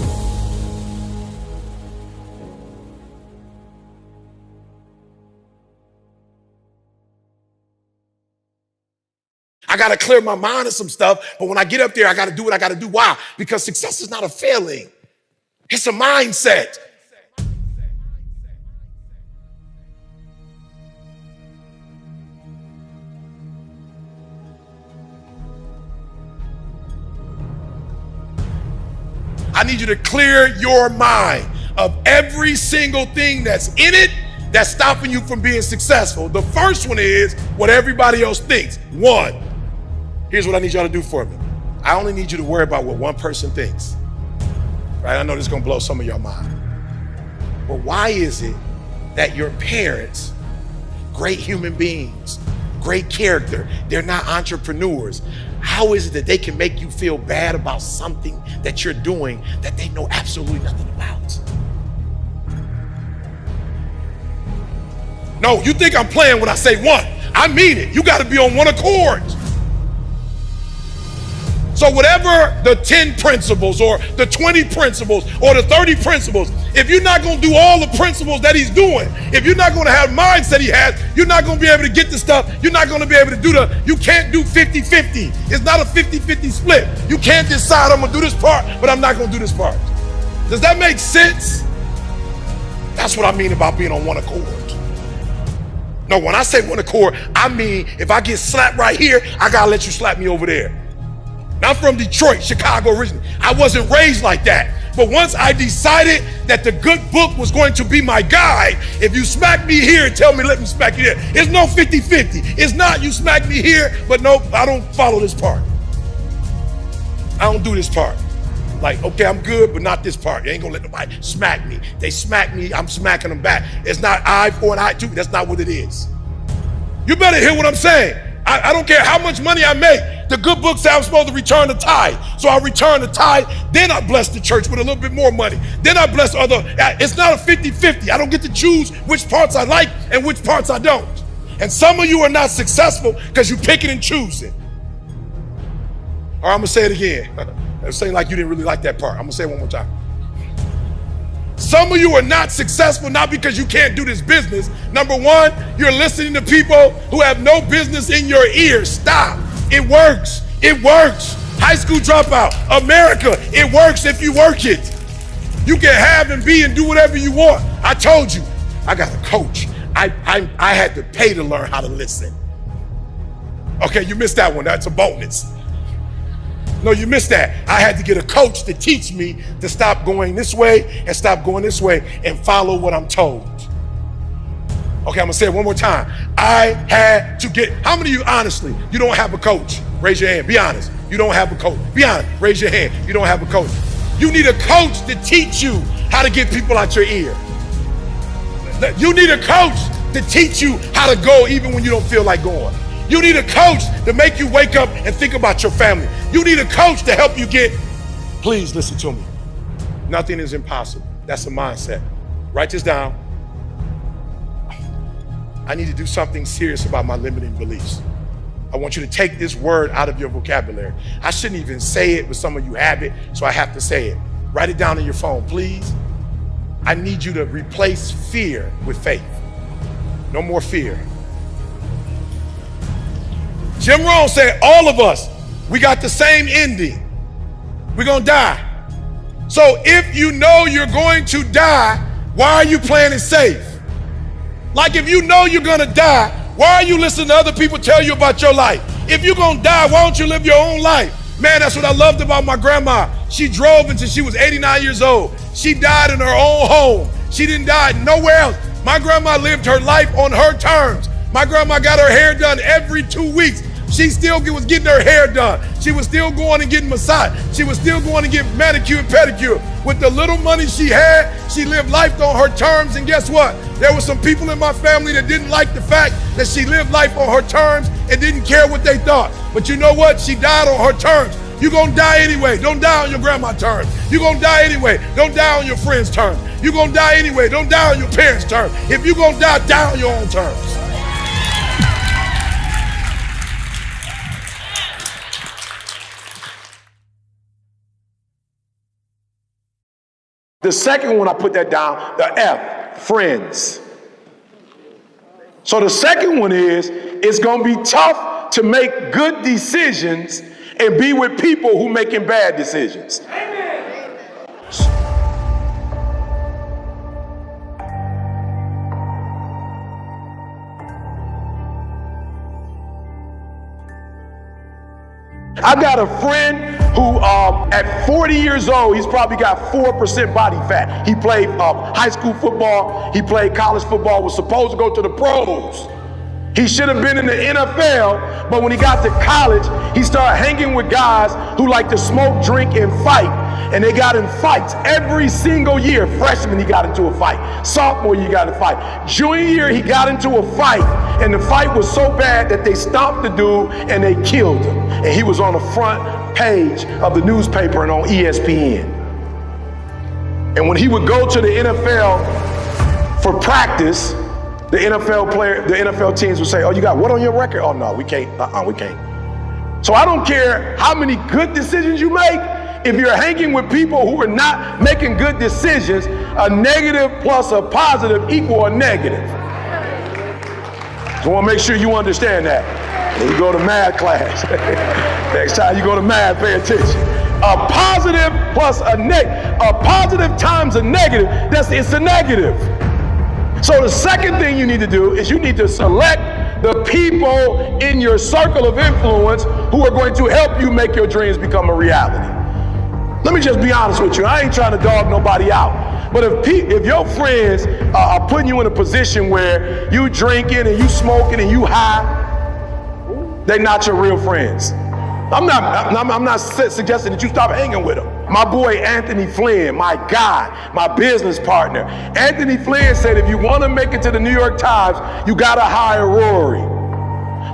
I got to clear my mind of some stuff, but when I get up there, I got to do what I got to do. Why? Because success is not a feeling. It's a mindset. I need you to clear your mind of every single thing that's in it that's stopping you from being successful. The first one is what everybody else thinks. One, here's what I need y'all to do for me. I only need you to worry about what one person thinks. Right? I know this is gonna blow some of your mind. But why is it that your parents, great human beings, great character, they're not entrepreneurs? How is it that they can make you feel bad about something that you're doing that they know absolutely nothing about? No, you think I'm playing when I say one. I mean it. You got to be on one accord. So whatever the 10 principles or the 20 principles or the 30 principles, if you're not going to do all the principles that he's doing, if you're not going to have mindset he has, you're not going to be able to get the stuff. You're not going to be able to do you can't do 50-50. It's not a 50-50 split. You can't decide I'm going to do this part, but I'm not going to do this part. Does that make sense? That's what I mean about being on one accord. No, when I say one accord, I mean if I get slapped right here, I got to let you slap me over there. I'm from Detroit, Chicago originally. I wasn't raised like that. But once I decided that the good book was going to be my guide, if you smack me here and tell me, let me smack you there. It's no 50-50. It's not you smack me here, but no, I don't follow this part. I don't do this part. Like, okay, I'm good, but not this part. You ain't gonna let nobody smack me. They smack me, I'm smacking them back. It's not eye for an eye too. That's not what it is. You better hear what I'm saying. I don't care how much money I make. The good book says I'm supposed to return the tithe. So I return the tithe, then I bless the church with a little bit more money. Then I bless other. It's not a 50-50. I don't get to choose which parts I like and which parts I don't. And some of you are not successful because you're picking and choosing. All right, I'm gonna say it again. It seems like you didn't really like that part. I'm gonna say it one more time. Some of you are not successful not because you can't do this business. Number one, you're listening to people who have no business in your ears. Stop. It works. It works. High school dropout, America, it works if you work it. You can have and be and do whatever you want. I told you, I got a coach. I had to pay to learn how to listen. Okay, you missed that one. That's a bonus. No, you missed that. I had to get a coach to teach me to stop going this way and stop going this way and follow what I'm told. Okay, I'm gonna say it one more time. I had to get, how many of you honestly, you don't have a coach? Raise your hand, be honest. You don't have a coach. Be honest, raise your hand. You don't have a coach. You need a coach to teach you how to get people out your ear. You need a coach to teach you how to go even when you don't feel like going. You need a coach to make you wake up and think about your family. You need a coach to help you get, please listen to me. Nothing is impossible. That's a mindset. Write this down. I need to do something serious about my limiting beliefs. I want you to take this word out of your vocabulary. I shouldn't even say it, but some of you have it, so I have to say it. Write it down on your phone, please. I need you to replace fear with faith. No more fear. Jim Rohn said all of us We got the same ending. We're gonna die. So if you know you're going to die, why are you playing it safe? Like if you know you're gonna die, why are you listening to other people tell you about your life? If you're gonna die, why don't you live your own life? Man, that's what I loved about my grandma. She drove until she was 89 years old. She died in her own home. She didn't die nowhere else. My grandma lived her life on her terms. My grandma got her hair done every 2 weeks. She still was getting her hair done. She was still going and getting massaged. She was still going to get manicure and pedicure. With the little money she had, she lived life on her terms. And guess what? There were some people in my family that didn't like the fact that she lived life on her terms and didn't care what they thought. But you know what? She died on her terms. You're gonna die anyway. Don't die on your grandma's terms. You're gonna die anyway. Don't die on your friend's terms. You're gonna die anyway. Don't die on your parents' terms. If you're gonna die, die on your own terms. The second one, I put that down, the F, friends. So the second one is, it's gonna be tough to make good decisions and be with people who making bad decisions. Amen. I got a friend who at 40 years old, he's probably got 4% body fat. He played high school football, he played college football, was supposed to go to the pros. He should have been in the NFL, but when he got to college, he started hanging with guys who like to smoke, drink, and fight. And they got in fights every single year. Freshman, he got into a fight. Sophomore, he got in a fight. Junior year, he got into a fight. And the fight was so bad that they stopped the dude and they killed him. And he was on the front page of the newspaper and on ESPN. And when he would go to the NFL for practice, the NFL teams would say, oh, you got what on your record? Oh, no, we can't. We can't. So I don't care how many good decisions you make. If you're hanging with people who are not making good decisions, a negative plus a positive equal a negative. So I want to make sure you understand that. When you go to math class, next time you go to math, pay attention. A positive plus a positive times a negative, it's a negative. So the second thing you need to do is you need to select the people in your circle of influence who are going to help you make your dreams become a reality. Let me just be honest with you. I ain't trying to dog nobody out. But if your friends are putting you in a position where you drinking and you smoking and you high, they're not your real friends. I'm not suggesting that you stop hanging with them. My boy Anthony Flynn, my guy, my business partner. Anthony Flynn said if you want to make it to the New York Times, you got to hire Rory.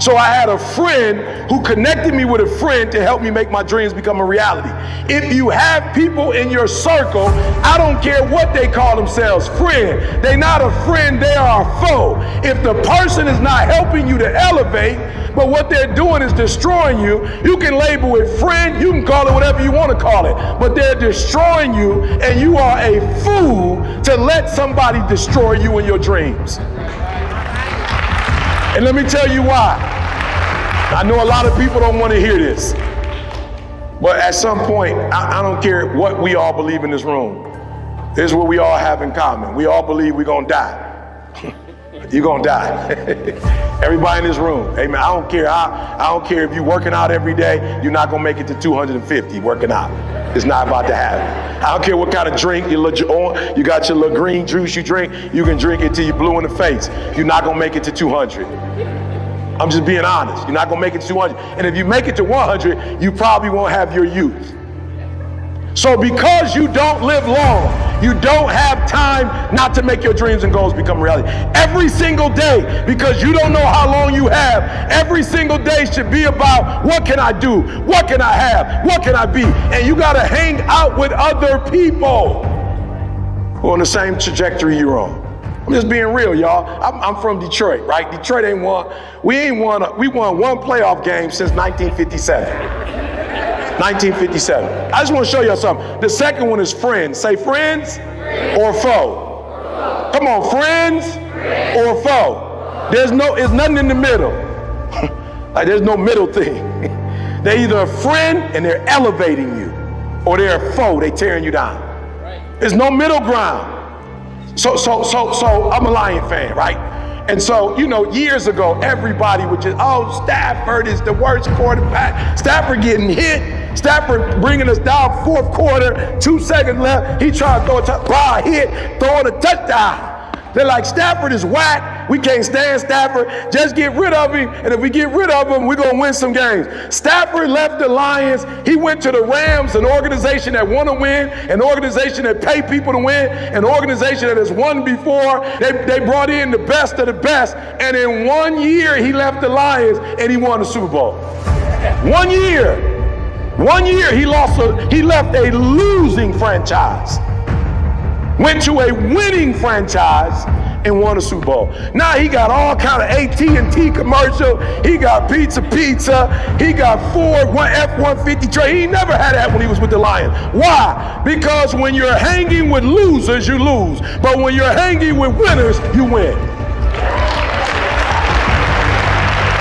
So I had a friend who connected me with a friend to help me make my dreams become a reality. If you have people in your circle, I don't care what they call themselves, friend. They're not a friend, they are a foe. If the person is not helping you to elevate, but what they're doing is destroying you, you can label it friend, you can call it whatever you want to call it, but they're destroying you, and you are a fool to let somebody destroy you in your dreams. And let me tell you why. I know a lot of people don't want to hear this, but at some point, I don't care what we all believe in this room. Here's what we all have in common. We all believe we're going to die. You're going to die. Everybody in this room. Amen. I don't care if you're working out every day, you're not going to make it to 250 working out. It's not about to happen. I don't care what kind of drink you got your little green juice you drink, you can drink it till you're blue in the face. You're not going to make it to 200. I'm just being honest. You're not going to make it to 200. And if you make it to 100, you probably won't have your youth. So because you don't live long, you don't have time not to make your dreams and goals become reality. Every single day, because you don't know how long you have, every single day should be about what can I do? What can I have? What can I be? And you got to hang out with other people who are on the same trajectory you're on. I'm just being real, y'all. I'm from Detroit, right? Detroit we won one playoff game since 1957. 1957. I just want to show y'all something. The second one is friends. Say friends or foe. Come on, friends or foe. There's nothing in the middle. Like there's no middle thing. They're either a friend and they're elevating you, or they're a foe, they tearing you down. There's no middle ground. So I'm a Lion fan, right? And so, years ago, everybody would just, oh, Stafford is the worst quarterback. Stafford getting hit. Stafford bringing us down fourth quarter, 2 seconds left. He tried to throw a touchdown, hit, throwing a touchdown. They're like, Stafford is whack. We can't stand Stafford. Just get rid of him. And if we get rid of him, we're going to win some games. Stafford left the Lions. He went to the Rams, an organization that want to win, an organization that pay people to win, an organization that has won before. They brought in the best of the best. And in 1 year, he left the Lions and he won the Super Bowl. 1 year. 1 year, he left a losing franchise. Went to a winning franchise and won a Super Bowl. Now he got all kind of AT&T commercial. He got pizza. He got Ford F-150 trade. He never had that when he was with the Lions. Why? Because when you're hanging with losers, you lose. But when you're hanging with winners, you win.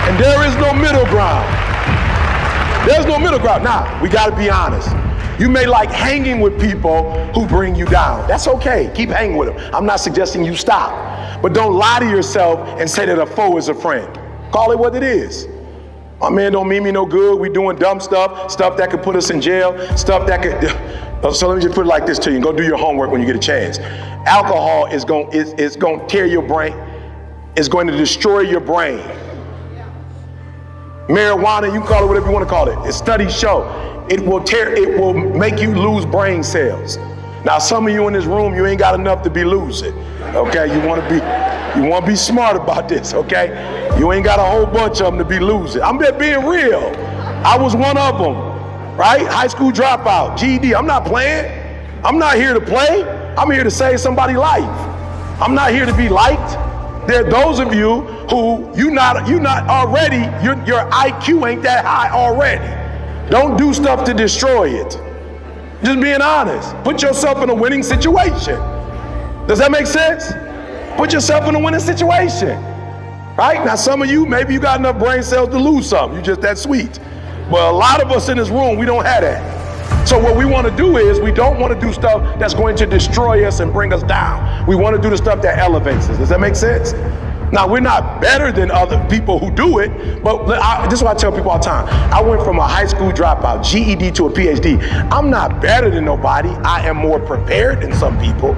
And there is no middle ground. There's no middle ground. Now, we got to be honest. You may like hanging with people who bring you down. That's okay. Keep hanging with them. I'm not suggesting you stop. But don't lie to yourself and say that a foe is a friend. Call it what it is. My man don't mean me no good. We doing dumb stuff that could put us in jail, stuff that could... So let me just put it like this to you and go do your homework when you get a chance. Alcohol is going to tear your brain. It's going to destroy your brain. Marijuana, you can call it whatever you want to call it. Studies show it will make you lose brain cells. Now, some of you in this room, you ain't got enough to be losing. Okay, you want to be smart about this. Okay, you ain't got a whole bunch of them to be losing. I'm just being real. I was one of them, right? High school dropout, GED. I'm not playing. I'm not here to play. I'm here to save somebody's life. I'm not here to be liked. There are those of you who you're not already. Your IQ ain't that high already. Don't do stuff to destroy it. Just being honest. Put yourself in a winning situation. Does that make sense? Put yourself in a winning situation. Right? Now some of you, maybe you got enough brain cells to lose something. You're just that sweet. But a lot of us in this room, we don't have that. So what we want to do is we don't want to do stuff that's going to destroy us and bring us down. We want to do the stuff that elevates us. Does that make sense? Now, we're not better than other people who do it, but this is what I tell people all the time. I went from a high school dropout, GED, to a PhD. I'm not better than nobody. I am more prepared than some people.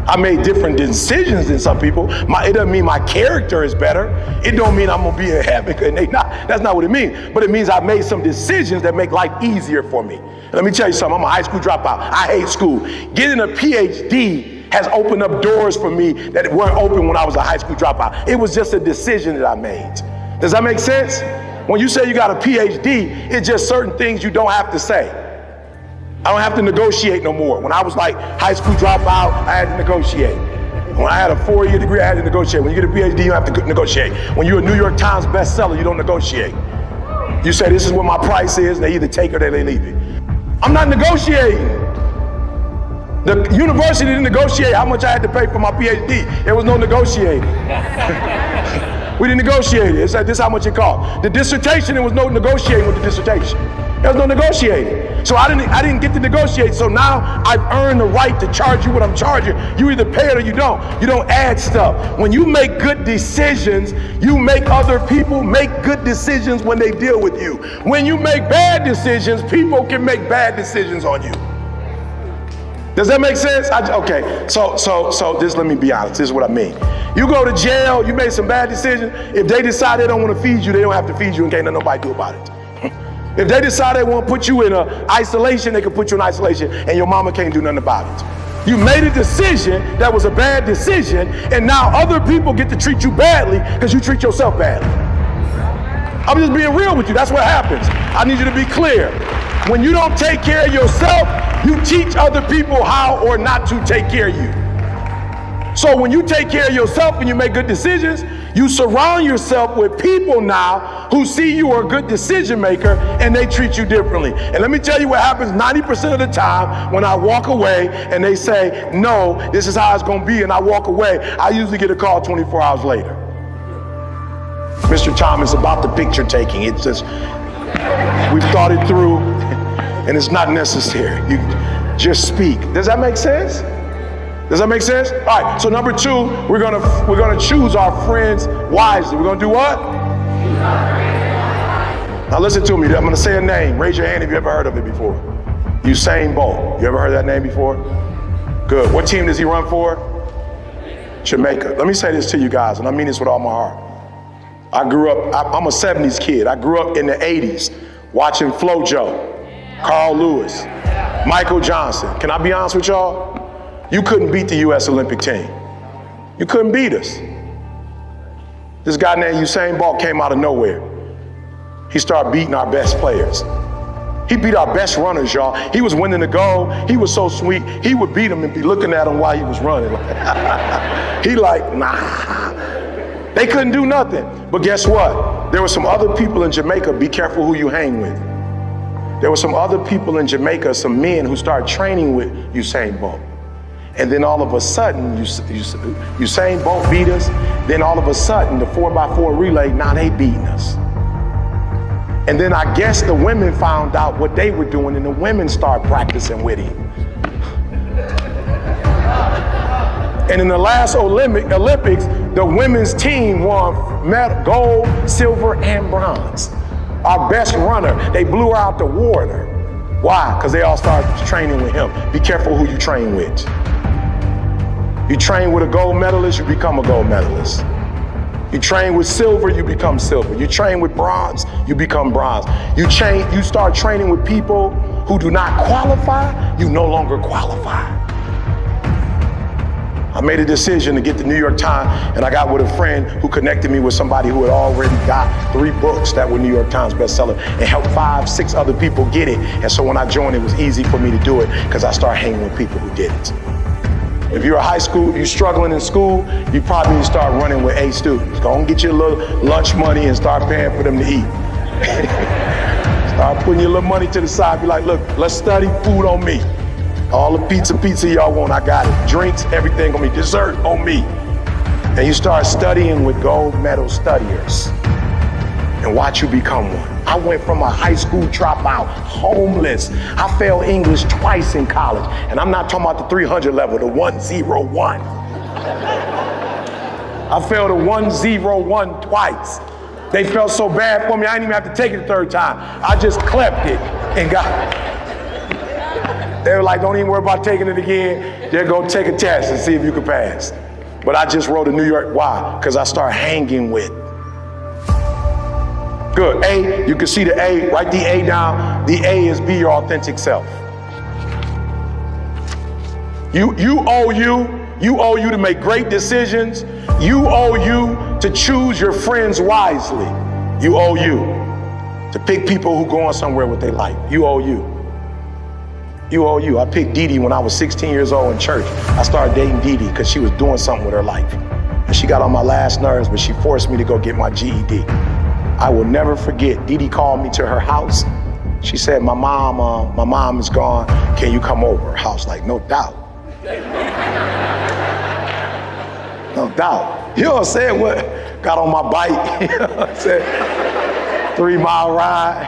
I made different decisions than some people. It doesn't mean my character is better. It don't mean I'm going to be in heaven. That's not what it means. But it means I made some decisions that make life easier for me. Let me tell you something. I'm a high school dropout. I hate school. Getting a PhD has opened up doors for me that weren't open when I was a high school dropout. It was just a decision that I made. Does that make sense? When you say you got a PhD, it's just certain things you don't have to say. I don't have to negotiate no more. When I was like high school dropout, I had to negotiate. When I had a 4-year degree, I had to negotiate. When you get a PhD, you don't have to negotiate. When you're a New York Times bestseller, you don't negotiate. You say, this is what my price is, they either take it or they leave it. I'm not negotiating. The university didn't negotiate how much I had to pay for my PhD. There was no negotiating. We didn't negotiate it. It said, this is how much it cost. The dissertation, there was no negotiating with the dissertation. There was no negotiating. So I didn't get to negotiate. So now I've earned the right to charge you what I'm charging. You either pay it or you don't. You don't add stuff. When you make good decisions, you make other people make good decisions when they deal with you. When you make bad decisions, people can make bad decisions on you. Does that make sense? Okay, so just let me be honest. This is what I mean. You go to jail, you made some bad decisions. If they decide they don't want to feed you, they don't have to feed you and can't let nobody do about it. If they decide they want to put you in isolation, they can put you in isolation and your mama can't do nothing about it. You made a decision that was a bad decision, and now other people get to treat you badly because you treat yourself badly. I'm just being real with you. That's what happens. I need you to be clear. When you don't take care of yourself, you teach other people how or not to take care of you. So when you take care of yourself and you make good decisions, you surround yourself with people now who see you are a good decision maker and they treat you differently. And let me tell you what happens 90% of the time when I walk away and they say, no, this is how it's going to be, and I walk away, I usually get a call 24 hours later. Mr. Thomas, about the picture taking, it's just, We've thought it through, and it's not necessary. You just speak. Does that make sense? Does that make sense? All right, so number 2, we're gonna choose our friends wisely. We're gonna do what? Now listen to me, I'm gonna say a name. Raise your hand if you ever heard of it before. Usain Bolt. You ever heard that name before? Good. What team does he run for? Jamaica. Let me say this to you guys, and I mean this with all my heart. I grew up, I'm a 70s kid. I grew up in the 80s watching FloJo, Carl Lewis, Michael Johnson. Can I be honest with y'all? You couldn't beat the U.S. Olympic team. You couldn't beat us. This guy named Usain Bolt came out of nowhere. He started beating our best players. He beat our best runners, y'all. He was winning the gold. He was so sweet. He would beat them and be looking at him while he was running. He like, nah. They couldn't do nothing. But guess what? There were some other people in Jamaica. Be careful who you hang with. There were some other people in Jamaica, some men who started training with Usain Bolt. And then all of a sudden, Usain Bolt beat us. Then all of a sudden, the 4x4 relay, now they beating us. And then I guess the women found out what they were doing, and the women started practicing with him. And in the last Olympics, the women's team won gold, silver, and bronze. Our best runner, they blew her out the water. Why? Because they all started training with him. Be careful who you train with. You train with a gold medalist, you become a gold medalist. You train with silver, you become silver. You train with bronze, you become bronze. You start training with people who do not qualify, you no longer qualify. I made a decision to get the New York Times, and I got with a friend who connected me with somebody who had already got 3 books that were New York Times bestseller and helped 5, 6 other people get it. And so when I joined, it was easy for me to do it because I started hanging with people who did it. If you're a high school, if you're struggling in school, you probably need to start running with A students. Go and get your little lunch money and start paying for them to eat. Start putting your little money to the side. Be like, look, let's study food on me. All the pizza y'all want, I got it. Drinks, everything on me. Dessert on me. And you start studying with gold medal studiers and watch you become one. I went from a high school dropout, homeless. I failed English twice in college. And I'm not talking about the 300 level, the 101. I failed a 101 twice. They felt so bad for me, I didn't even have to take it the 3rd time. I just clept it and got it. They were like, don't even worry about taking it again. Just go take a test and see if you can pass. But I just wrote a New York, why? Because I started hanging with. Good, A, you can see the A, write the A down. The A is be your authentic self. You owe you to make great decisions. You owe you to choose your friends wisely. You owe you to pick people who going somewhere with their life. You owe you. You owe you. I picked Dee Dee when I was 16 years old in church. I started dating Dee Dee because she was doing something with her life. And she got on my last nerves, but she forced me to go get my GED. I will never forget, Dee Dee called me to her house. She said, my mom is gone. Can you come over? I was like, no doubt. No doubt. You know what I'm saying? What? Got on my bike, you know what I'm saying? 3-mile ride.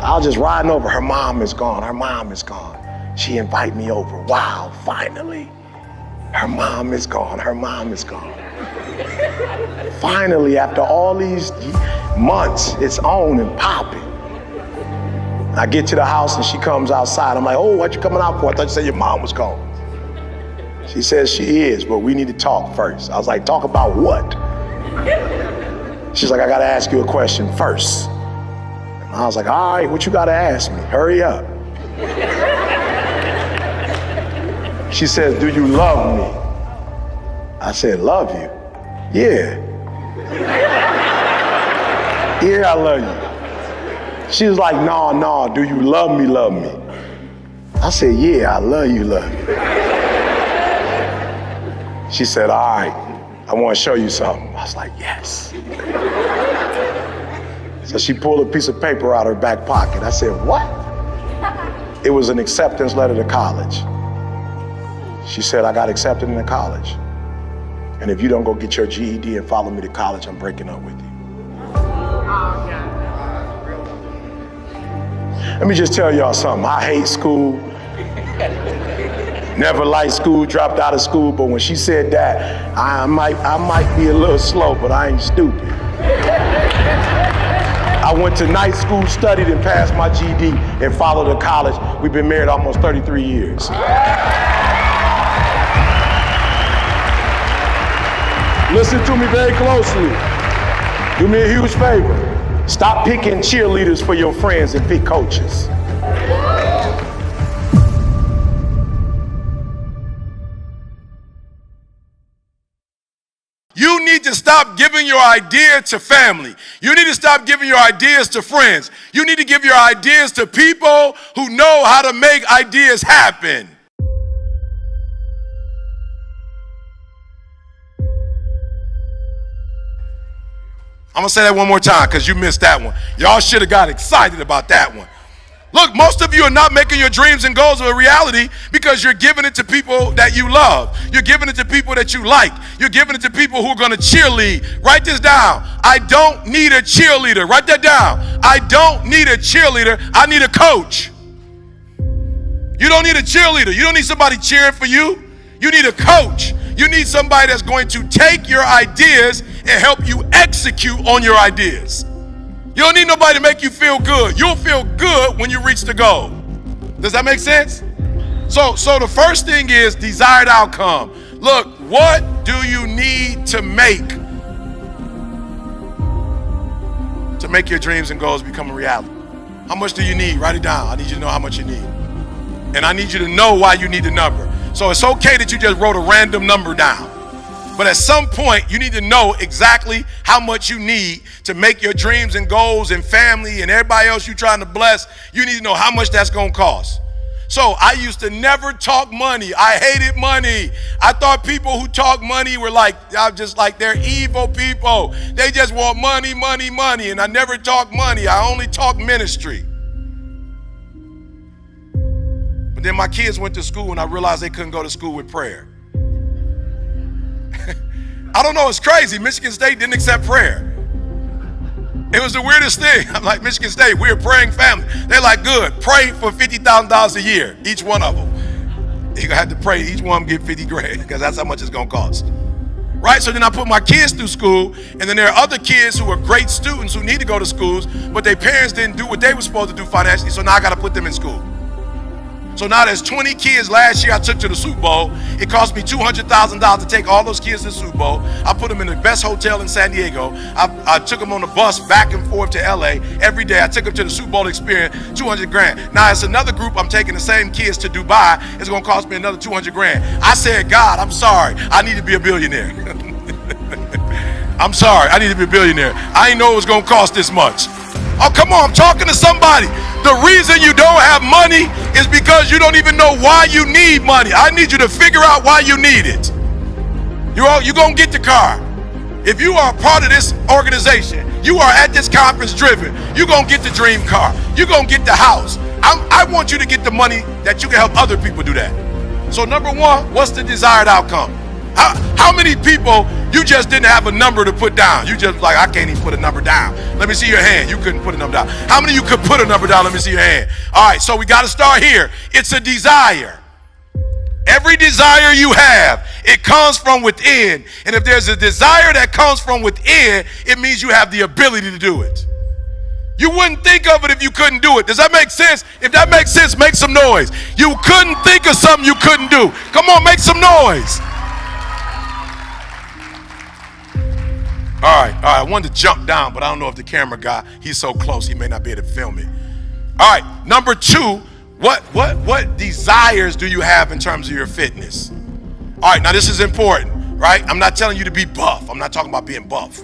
I was just riding over. Her mom is gone. Her mom is gone. She invited me over. Wow, finally. Her mom is gone. Her mom is gone. Finally, after all these months, it's on and popping. I get to the house and she comes outside. I'm like, oh, what you coming out for? I thought you said your mom was gone. She says she is, but we need to talk first. I was like, talk about what? She's like, I gotta ask you a question first. And I was like, all right, what you gotta ask me? Hurry up. She says, do you love me? I said, love you? Yeah. Yeah, I love you. She was like, no, do you love me, love me? I said, yeah, I love you, love you. She said, all right, I want to show you something. I was like, yes. So she pulled a piece of paper out of her back pocket. I said, what? It was an acceptance letter to college. She said, I got accepted into college. And if you don't go get your GED and follow me to college, I'm breaking up with you. Let me just tell y'all something. I hate school. Never liked school, dropped out of school, but when she said that, I might be a little slow, but I ain't stupid. I went to night school, studied and passed my GED and followed to college. We've been married almost 33 years. Listen to me very closely. Do me a huge favor. Stop picking cheerleaders for your friends and pick coaches. You need to stop giving your idea to family. You need to stop giving your ideas to friends. You need to give your ideas to people who know how to make ideas happen. I'm gonna say that one more time because you missed that one. Y'all should have got excited about that one. Look, most of you are not making your dreams and goals a reality because you're giving it to people that you love. You're giving it to people that you like. You're giving it to people who are going to cheerlead. Write this down. I don't need a cheerleader. Write that down. I don't need a cheerleader. I need a coach. You don't need a cheerleader. You don't need somebody cheering for you. You need a coach. You need somebody that's going to take your ideas and help you execute on your ideas. You don't need nobody to make you feel good. You'll feel good when you reach the goal. Does that make sense? So the first thing is desired outcome. Look, what do you need to make your dreams and goals become a reality? How much do you need? Write it down. I need you to know how much you need. And I need you to know why you need the number. So it's okay that you just wrote a random number down. But at some point, you need to know exactly how much you need to make your dreams and goals and family and everybody else you're trying to bless. You need to know how much that's going to cost. So I used to never talk money. I hated money. I thought people who talk money were they're evil people. They just want money, money, money. And I never talked money. I only talked ministry. But then my kids went to school and I realized they couldn't go to school with prayer. I don't know, it's crazy. Michigan State didn't accept prayer. It was the weirdest thing. I'm like, Michigan State, we're a praying family. They're like, good, pray for $50,000 a year, each one of them. You're gonna have to pray, each one of them get 50 grand, because that's how much it's gonna cost. Right, so then I put my kids through school, and then there are other kids who are great students who need to go to schools, but their parents didn't do what they were supposed to do financially, so now I gotta put them in school. So now there's 20 kids last year I took to the Super Bowl. It cost me $200,000 to take all those kids to the Super Bowl. I put them in the best hotel in San Diego. I took them on the bus back and forth to LA every day. I took them to the Super Bowl experience, 200 grand. Now it's another group, I'm taking the same kids to Dubai. It's gonna cost me another 200 grand. I said, God, I'm sorry. I need to be a billionaire. I'm sorry, I need to be a billionaire. I didn't know it was gonna cost this much. Oh, come on, I'm talking to somebody. The reason you don't have money is because you don't even know why you need money. I need you to figure out why you need it. You're gonna get the car. If you are a part of this organization, you are at this conference driven, you're gonna get the dream car. You're gonna get the house. I want you to get the money that you can help other people do that. So number one, what's the desired outcome? How many people you just didn't have a number to put down? You just like, I can't even put a number down. Let me see your hand. You couldn't put a number down. How many of you could put a number down? Let me see your hand. All right, so we got to start here. It's a desire. Every desire you have, it comes from within. And if there's a desire that comes from within, it means you have the ability to do it. You wouldn't think of it if you couldn't do it. Does that make sense? If that makes sense, make some noise. You couldn't think of something you couldn't do. Come on, make some noise. All right, I wanted to jump down, but I don't know if the camera guy, he's so close, he may not be able to film it. All right, number two, what desires do you have in terms of your fitness? All right, now this is important, right? I'm not telling you to be buff. I'm not talking about being buff.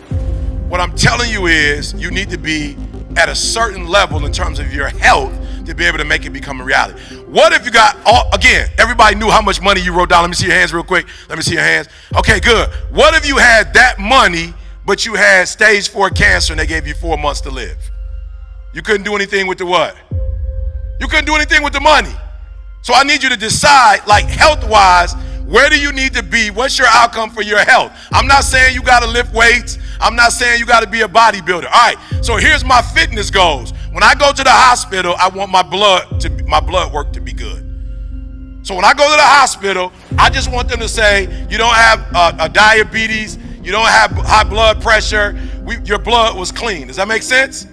What I'm telling you is you need to be at a certain level in terms of your health to be able to make it become a reality. What if you got, again, everybody knew how much money you wrote down. Let me see your hands real quick. Let me see your hands. Okay, good. What if you had that money but you had stage 4 cancer and they gave you 4 months to live? You couldn't do anything with the what? You couldn't do anything with the money. So I need you to decide, like health-wise, where do you need to be? What's your outcome for your health? I'm not saying you got to lift weights. I'm not saying you got to be a bodybuilder. All right, so here's my fitness goals. When I go to the hospital, I want my blood work to be good. So when I go to the hospital, I just want them to say, you don't have a diabetes, you don't have high blood pressure, your blood was clean. Does that make sense?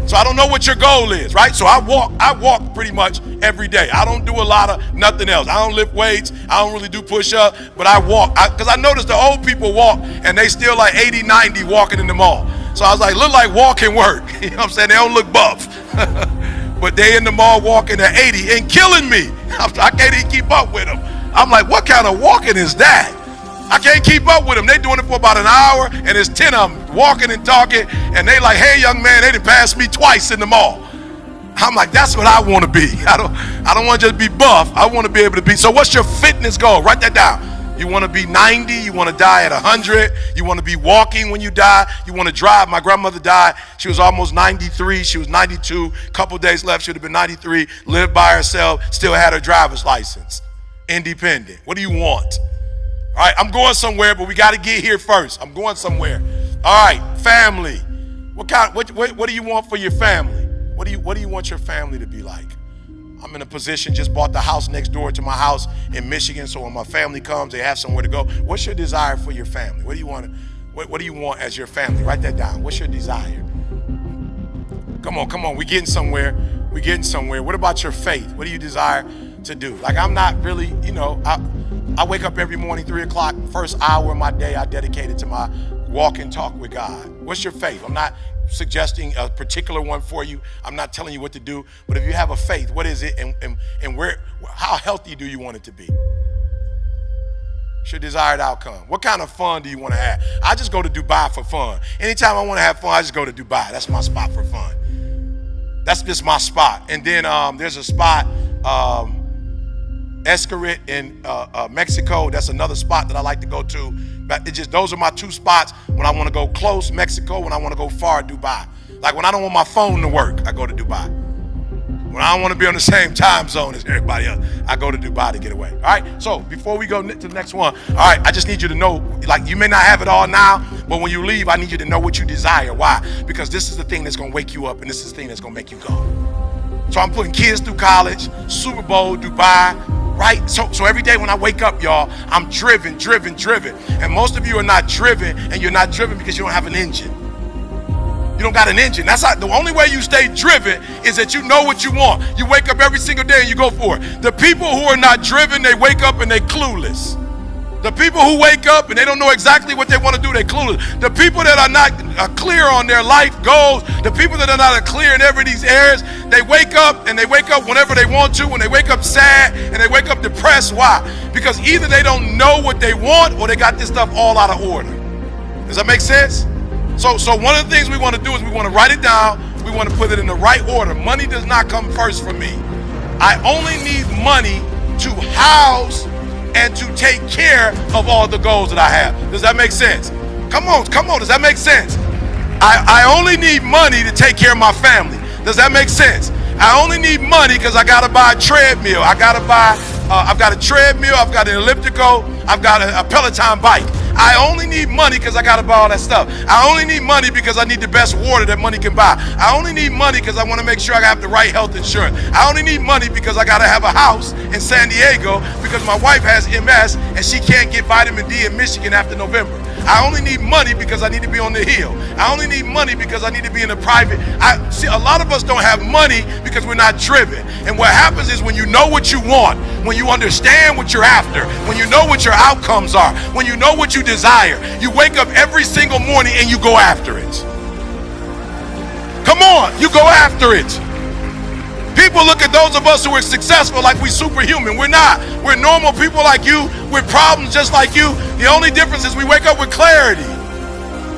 So I don't know what your goal is, right? So I walk pretty much every day. I don't do a lot of nothing else. I don't lift weights. I don't really do push-ups, but I walk. Because I noticed the old people walk, and they still like 80, 90 walking in the mall. So I was like, look like walking work. You know what I'm saying? They don't look buff. But they in the mall walking at 80 and killing me. I can't even keep up with them. I'm like, what kind of walking is that? I can't keep up with them. They doing it for about an hour, and there's 10 of them walking and talking, and they like, hey, young man, they done passed me twice in the mall. I'm like, that's what I want to be. I don't want to just be buff. I want to be able to be. So what's your fitness goal? Write that down. You want to be 90. You want to die at 100. You want to be walking when you die. You want to drive. My grandmother died. She was almost 93. She was 92. Couple days left. She would have been 93. Lived by herself. Still had her driver's license. Independent. What do you want? All right, I'm going somewhere, but we got to get here first. I'm going somewhere. All right, family. What do you want for your family? What do you want your family to be like? I'm in a position, just bought the house next door to my house in Michigan, so when my family comes, they have somewhere to go. What's your desire for your family? What do you want as your family? Write that down. What's your desire? Come on. We're getting somewhere. What about your faith? What do you desire to do? Like, I'm not really, I wake up every morning, 3 o'clock, first hour of my day, I dedicate it to my walk and talk with God. What's your faith? I'm not suggesting a particular one for you. I'm not telling you what to do, but if you have a faith, what is it, and how healthy do you want it to be? It's your desired outcome. What kind of fun do you want to have? I just go to Dubai for fun. Anytime I want to have fun, I just go to Dubai. That's my spot for fun. That's just my spot. And then there's a spot, Escarit in Mexico. That's another spot that I like to go to. But those are my two spots when I want to go close, Mexico. When I want to go far, Dubai. Like when I don't want my phone to work, I go to Dubai. When I don't want to be on the same time zone as everybody else, I go to Dubai to get away. All right, so before we go to the next one, all right, I just need you to know, like, you may not have it all now, but when you leave, I need you to know what you desire. Why? Because this is the thing that's going to wake you up, and this is the thing that's going to make you go. So I'm putting kids through college, Super Bowl, Dubai, right? So every day when I wake up, y'all, I'm driven. And most of you are not driven, and you're not driven because you don't have an engine. You don't got an engine. That's not, the only way you stay driven is that you know what you want. You wake up every single day and you go for it. The people who are not driven, they wake up and they clueless. The people who wake up and they don't know exactly what they want to do, they clueless. The people that are not clear on their life goals, the people that are not clear in every these areas, they wake up and they wake up whenever they want to, and they wake up sad and they wake up depressed. Why? Because either they don't know what they want or they got this stuff all out of order. Does that make sense? So one of the things we want to do is we want to write it down. We want to put it in the right order. Money does not come first for me. I only need money to house and to take care of all the goals that I have. Does that make sense? Come on. Does that make sense? I only need money to take care of my family. Does that make sense? I only need money because I got to buy a treadmill. I've got a treadmill. I've got an elliptical. I've got a Peloton bike. I only need money because I got to buy all that stuff. I only need money because I need the best water that money can buy. I only need money because I want to make sure I have the right health insurance. I only need money because I got to have a house in San Diego because my wife has MS and she can't get vitamin D in Michigan after November. I only need money because I need to be on the hill. I only need money because I need to be in a private. See, a lot of us don't have money because we're not driven. And what happens is when you know what you want, when you understand what you're after, when you know what your outcomes are, when you know what you desire, you wake up every single morning and you go after it. Come on, you go after it. People look at those of us who are successful like we superhuman. We're not. We're normal people like you with problems just like you. The only difference is we wake up with clarity.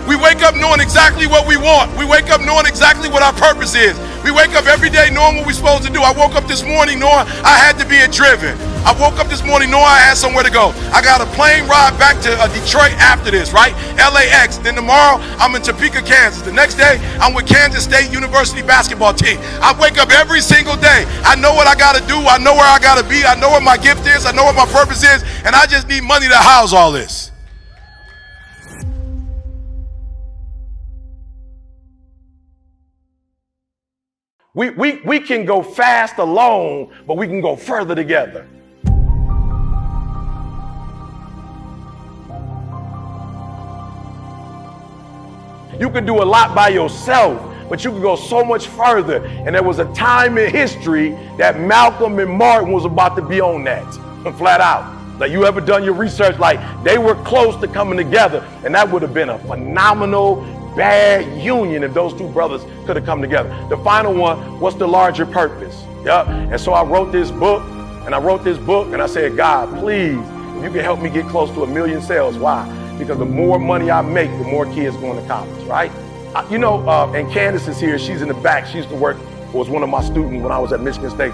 We wake up knowing exactly what we want. We wake up knowing exactly what our purpose is. We wake up every day knowing what we're supposed to do. I woke up this morning knowing I had to be driven. I woke up this morning knowing I had somewhere to go. I got a plane ride back to Detroit after this, right? LAX. Then tomorrow, I'm in Topeka, Kansas. The next day, I'm with Kansas State University basketball team. I wake up every single day. I know what I got to do. I know where I got to be. I know what my gift is. I know what my purpose is. And I just need money to house all this. We can go fast alone, but we can go further together. You can do a lot by yourself, but you can go so much further. And there was a time in history that Malcolm and Martin was about to be on that, flat out. Like, you ever done your research? Like, they were close to coming together, and that would have been a phenomenal, bad union if those two brothers could have come together. The final one was the larger purpose. Yeah. And so I wrote this book, and I said, God, please, if you can help me get close to 1 million sales. Why? Because the more money I make, the more kids going to college, right? And Candace is here. She's in the back. She used to work, was one of my students when I was at Michigan State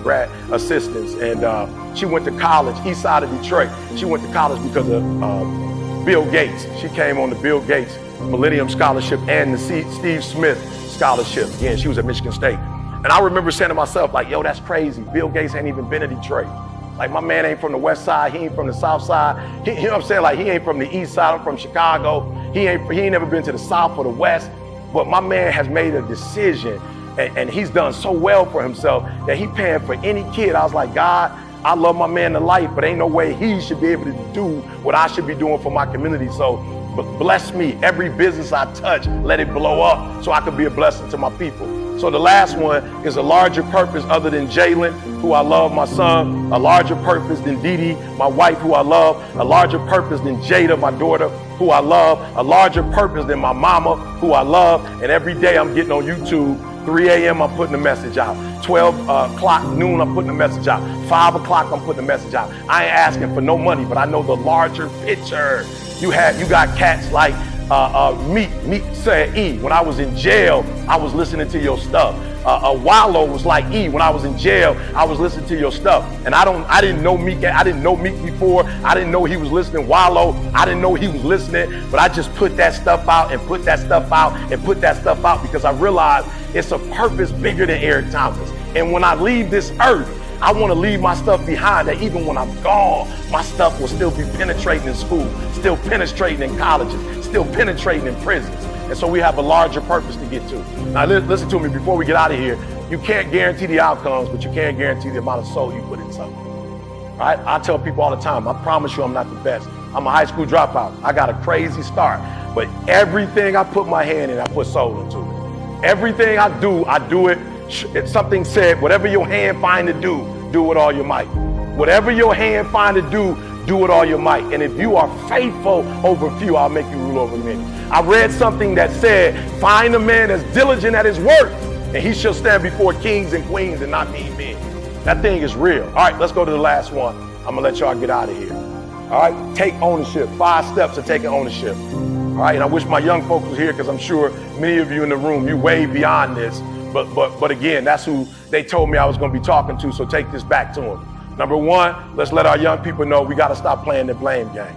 grad assistants. And she went to college, east side of Detroit. She went to college because of Bill Gates. She came on the Bill Gates Millennium Scholarship and the Steve Smith Scholarship. Again, she was at Michigan State. And I remember saying to myself, like, yo, that's crazy. Bill Gates ain't even been to Detroit. Like, my man ain't from the west side, he ain't from the south side. You know what I'm saying? Like, he ain't from the east side, I'm from Chicago. He ain't never been to the south or the west. But my man has made a decision, and he's done so well for himself that he paying for any kid. I was like, God, I love my man to life, but ain't no way he should be able to do what I should be doing for my community. So bless me. Every business I touch, let it blow up so I can be a blessing to my people. So the last one is a larger purpose other than Jalen, who I love, my son, a larger purpose than Dee Dee, my wife, who I love, a larger purpose than Jada, my daughter, who I love, a larger purpose than my mama, who I love. And every day I'm getting on YouTube, 3 a.m. I'm putting a message out, 12 o'clock noon I'm putting a message out, 5 o'clock I'm putting a message out. I ain't asking for no money, but I know the larger picture. You got cats like Meek said, E, when I was in jail, I was listening to your stuff. Wallow was like, E, when I was in jail, I was listening to your stuff. And I didn't know Meek before. I didn't know he was listening. Wallow, I didn't know he was listening, but I just put that stuff out and put that stuff out and put that stuff out because I realized it's a purpose bigger than Eric Thomas. And when I leave this earth, I want to leave my stuff behind that even when I'm gone, my stuff will still be penetrating in school, still penetrating in colleges, still penetrating in prisons. And so we have a larger purpose to get to. Now listen to me before we get out of here. You can't guarantee the outcomes, but you can guarantee the amount of soul you put in something. Right? I tell people all the time, I promise you I'm not the best. I'm a high school dropout. I got a crazy start, but everything I put my hand in, I put soul into it. Everything I do it. It's something said, whatever your hand find to do with all your might. Whatever your hand find to do with all your might. And if you are faithful over few, I'll make you rule over many. I read something that said, find a man that's diligent at his work, and he shall stand before kings and queens and not mean men. That thing is real. All right, let's go to the last one. I'm gonna let y'all get out of here. All right, take ownership. 5 steps of taking ownership. All right, and I wish my young folks was here because I'm sure many of you in the room, you way beyond this. But again, that's who they told me I was going to be talking to, so take this back to them. Number 1, let's let our young people know we got to stop playing the blame game.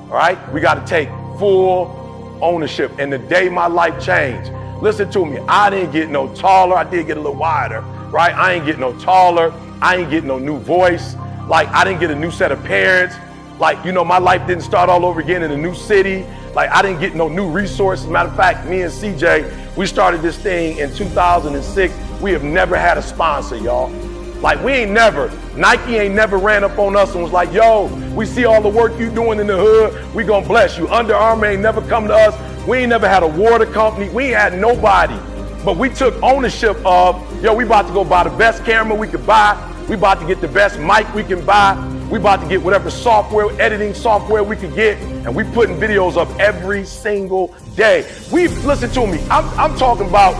All right? We got to take full ownership. And the day my life changed, listen to me, I didn't get no taller. I did get a little wider, right? I ain't get no taller. I ain't get no new voice. Like, I didn't get a new set of parents. Like, my life didn't start all over again in a new city. Like, I didn't get no new resources. Matter of fact, me and CJ, we started this thing in 2006. We have never had a sponsor, y'all. Like, Nike ain't never ran up on us and was like, yo, we see all the work you doing in the hood. We gonna bless you. Under Armour ain't never come to us. We ain't never had a water company. We ain't had nobody. But we took ownership of, yo, we about to go buy the best camera we could buy. We about to get the best mic we can buy. We about to get whatever editing software we could get, and we putting videos up every single day. Listen to me, I'm talking about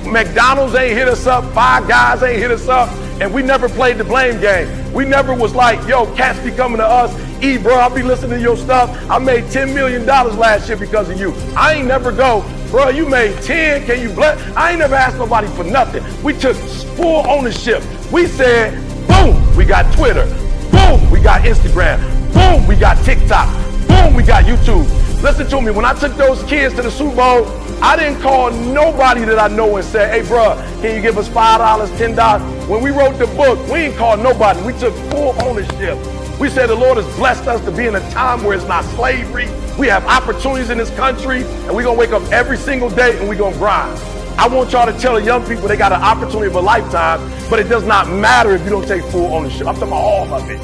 McDonald's ain't hit us up, Five Guys ain't hit us up, and we never played the blame game. We never was like, yo, cats be coming to us, E, bro, I'll be listening to your stuff. I made $10 million last year because of you. I ain't never go, bro, you made 10, can you bless? I ain't never asked nobody for nothing. We took full ownership. We said, boom, we got Twitter. Boom, we got Instagram. Boom, we got TikTok. Boom, we got YouTube. Listen to me, when I took those kids to the Super Bowl, I didn't call nobody that I know and say, hey, bro, can you give us $5, $10? When we wrote the book, we ain't called nobody. We took full ownership. We said the Lord has blessed us to be in a time where it's not slavery. We have opportunities in this country, and we're going to wake up every single day and we're going to grind. I want y'all to tell the young people they got an opportunity of a lifetime, but it does not matter if you don't take full ownership. I'm talking about all of it.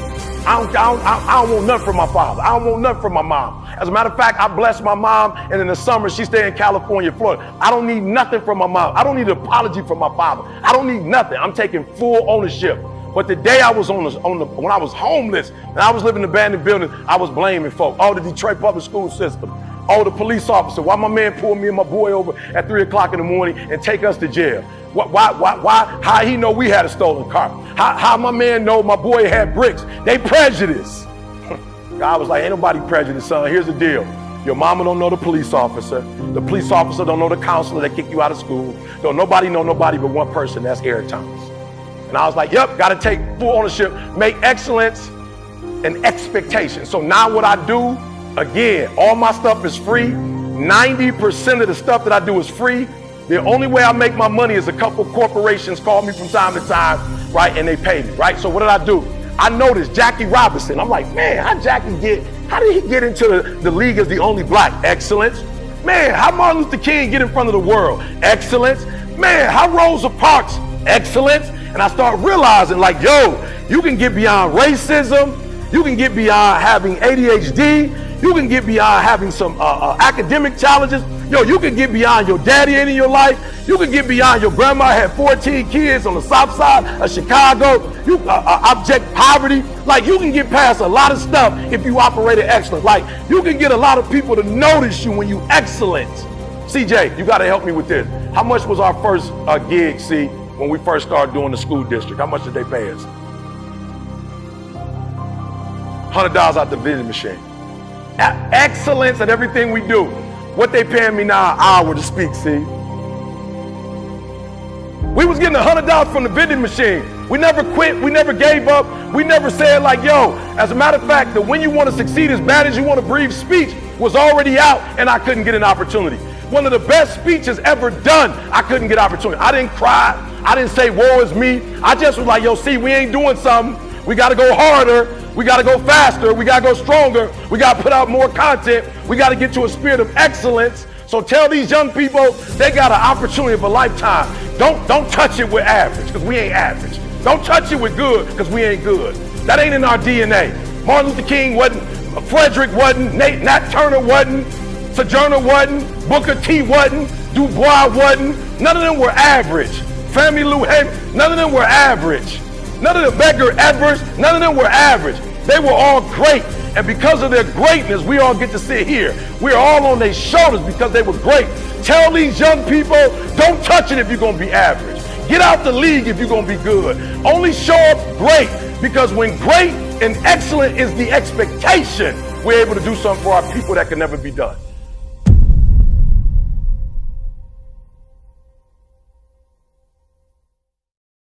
I don't want nothing from my father. I don't want nothing from my mom. As a matter of fact, I bless my mom, and in the summer, she stay in California, Florida. I don't need nothing from my mom. I don't need an apology from my father. I don't need nothing. I'm taking full ownership. But the day I was when I was homeless and I was living in abandoned buildings, I was blaming folk. Oh, the Detroit public school system. Oh, the police officer. Why my man pulled me and my boy over at 3 o'clock in the morning and take us to jail? Why? How he know we had a stolen car? How my man know my boy had bricks? They prejudice. God was like, ain't nobody prejudiced, son. Here's the deal. Your mama don't know the police officer. The police officer don't know the counselor that kicked you out of school. Don't nobody know nobody but one person. That's Eric Thomas. And I was like, yep, got to take full ownership, make excellence an expectation. So now what I do, again, all my stuff is free. 90% of the stuff that I do is free. The only way I make my money is a couple corporations call me from time to time, right, and they pay me, right? So what did I do? I noticed Jackie Robinson. I'm like, man, how did he get into the league as the only black? Excellence. Man, how Martin Luther King get in front of the world? Excellence. Man, how Rosa Parks? Excellence. And I start realizing, like, yo, you can get beyond racism. You can get beyond having ADHD. You can get beyond having some academic challenges. Yo, you can get beyond your daddy ain't in your life. You can get beyond your grandma had 14 kids on the south side of Chicago. You abject poverty. Like, you can get past a lot of stuff if you operate at excellence. Like, you can get a lot of people to notice you when you excellent. CJ, you got to help me with this. How much was our first gig, C, when we first started doing the school district? How much did they pay us? $100 out the vending machine. Excellence at everything we do. What they paying me now an hour to speak, see? We was getting $100 from the vending machine. We never quit, we never gave up, we never said like, yo, as a matter of fact, the when you want to succeed as bad as you want to breathe speech was already out and I couldn't get an opportunity. One of the best speeches ever done, I couldn't get opportunity. I didn't cry, I didn't say woe is me. I just was like, yo, see, we ain't doing something. We got to go harder. We got to go faster. We got to go stronger. We got to put out more content. We got to get to a spirit of excellence. So tell these young people they got an opportunity of a lifetime. Don't touch it with average, because we ain't average. Don't touch it with good, because we ain't good. That ain't in our DNA. Martin Luther King wasn't, Frederick wasn't, Nat Turner wasn't, Sojourner wasn't, Booker T wasn't, Du Bois wasn't. None of them were average. Fannie Lou Hamer, none of them were average. None of the Medgar Evers, none of them were average. They were all great. And because of their greatness, we all get to sit here. We're all on their shoulders because they were great. Tell these young people, don't touch it if you're going to be average. Get out the league if you're going to be good. Only show up great, because when great and excellent is the expectation, we're able to do something for our people that can never be done.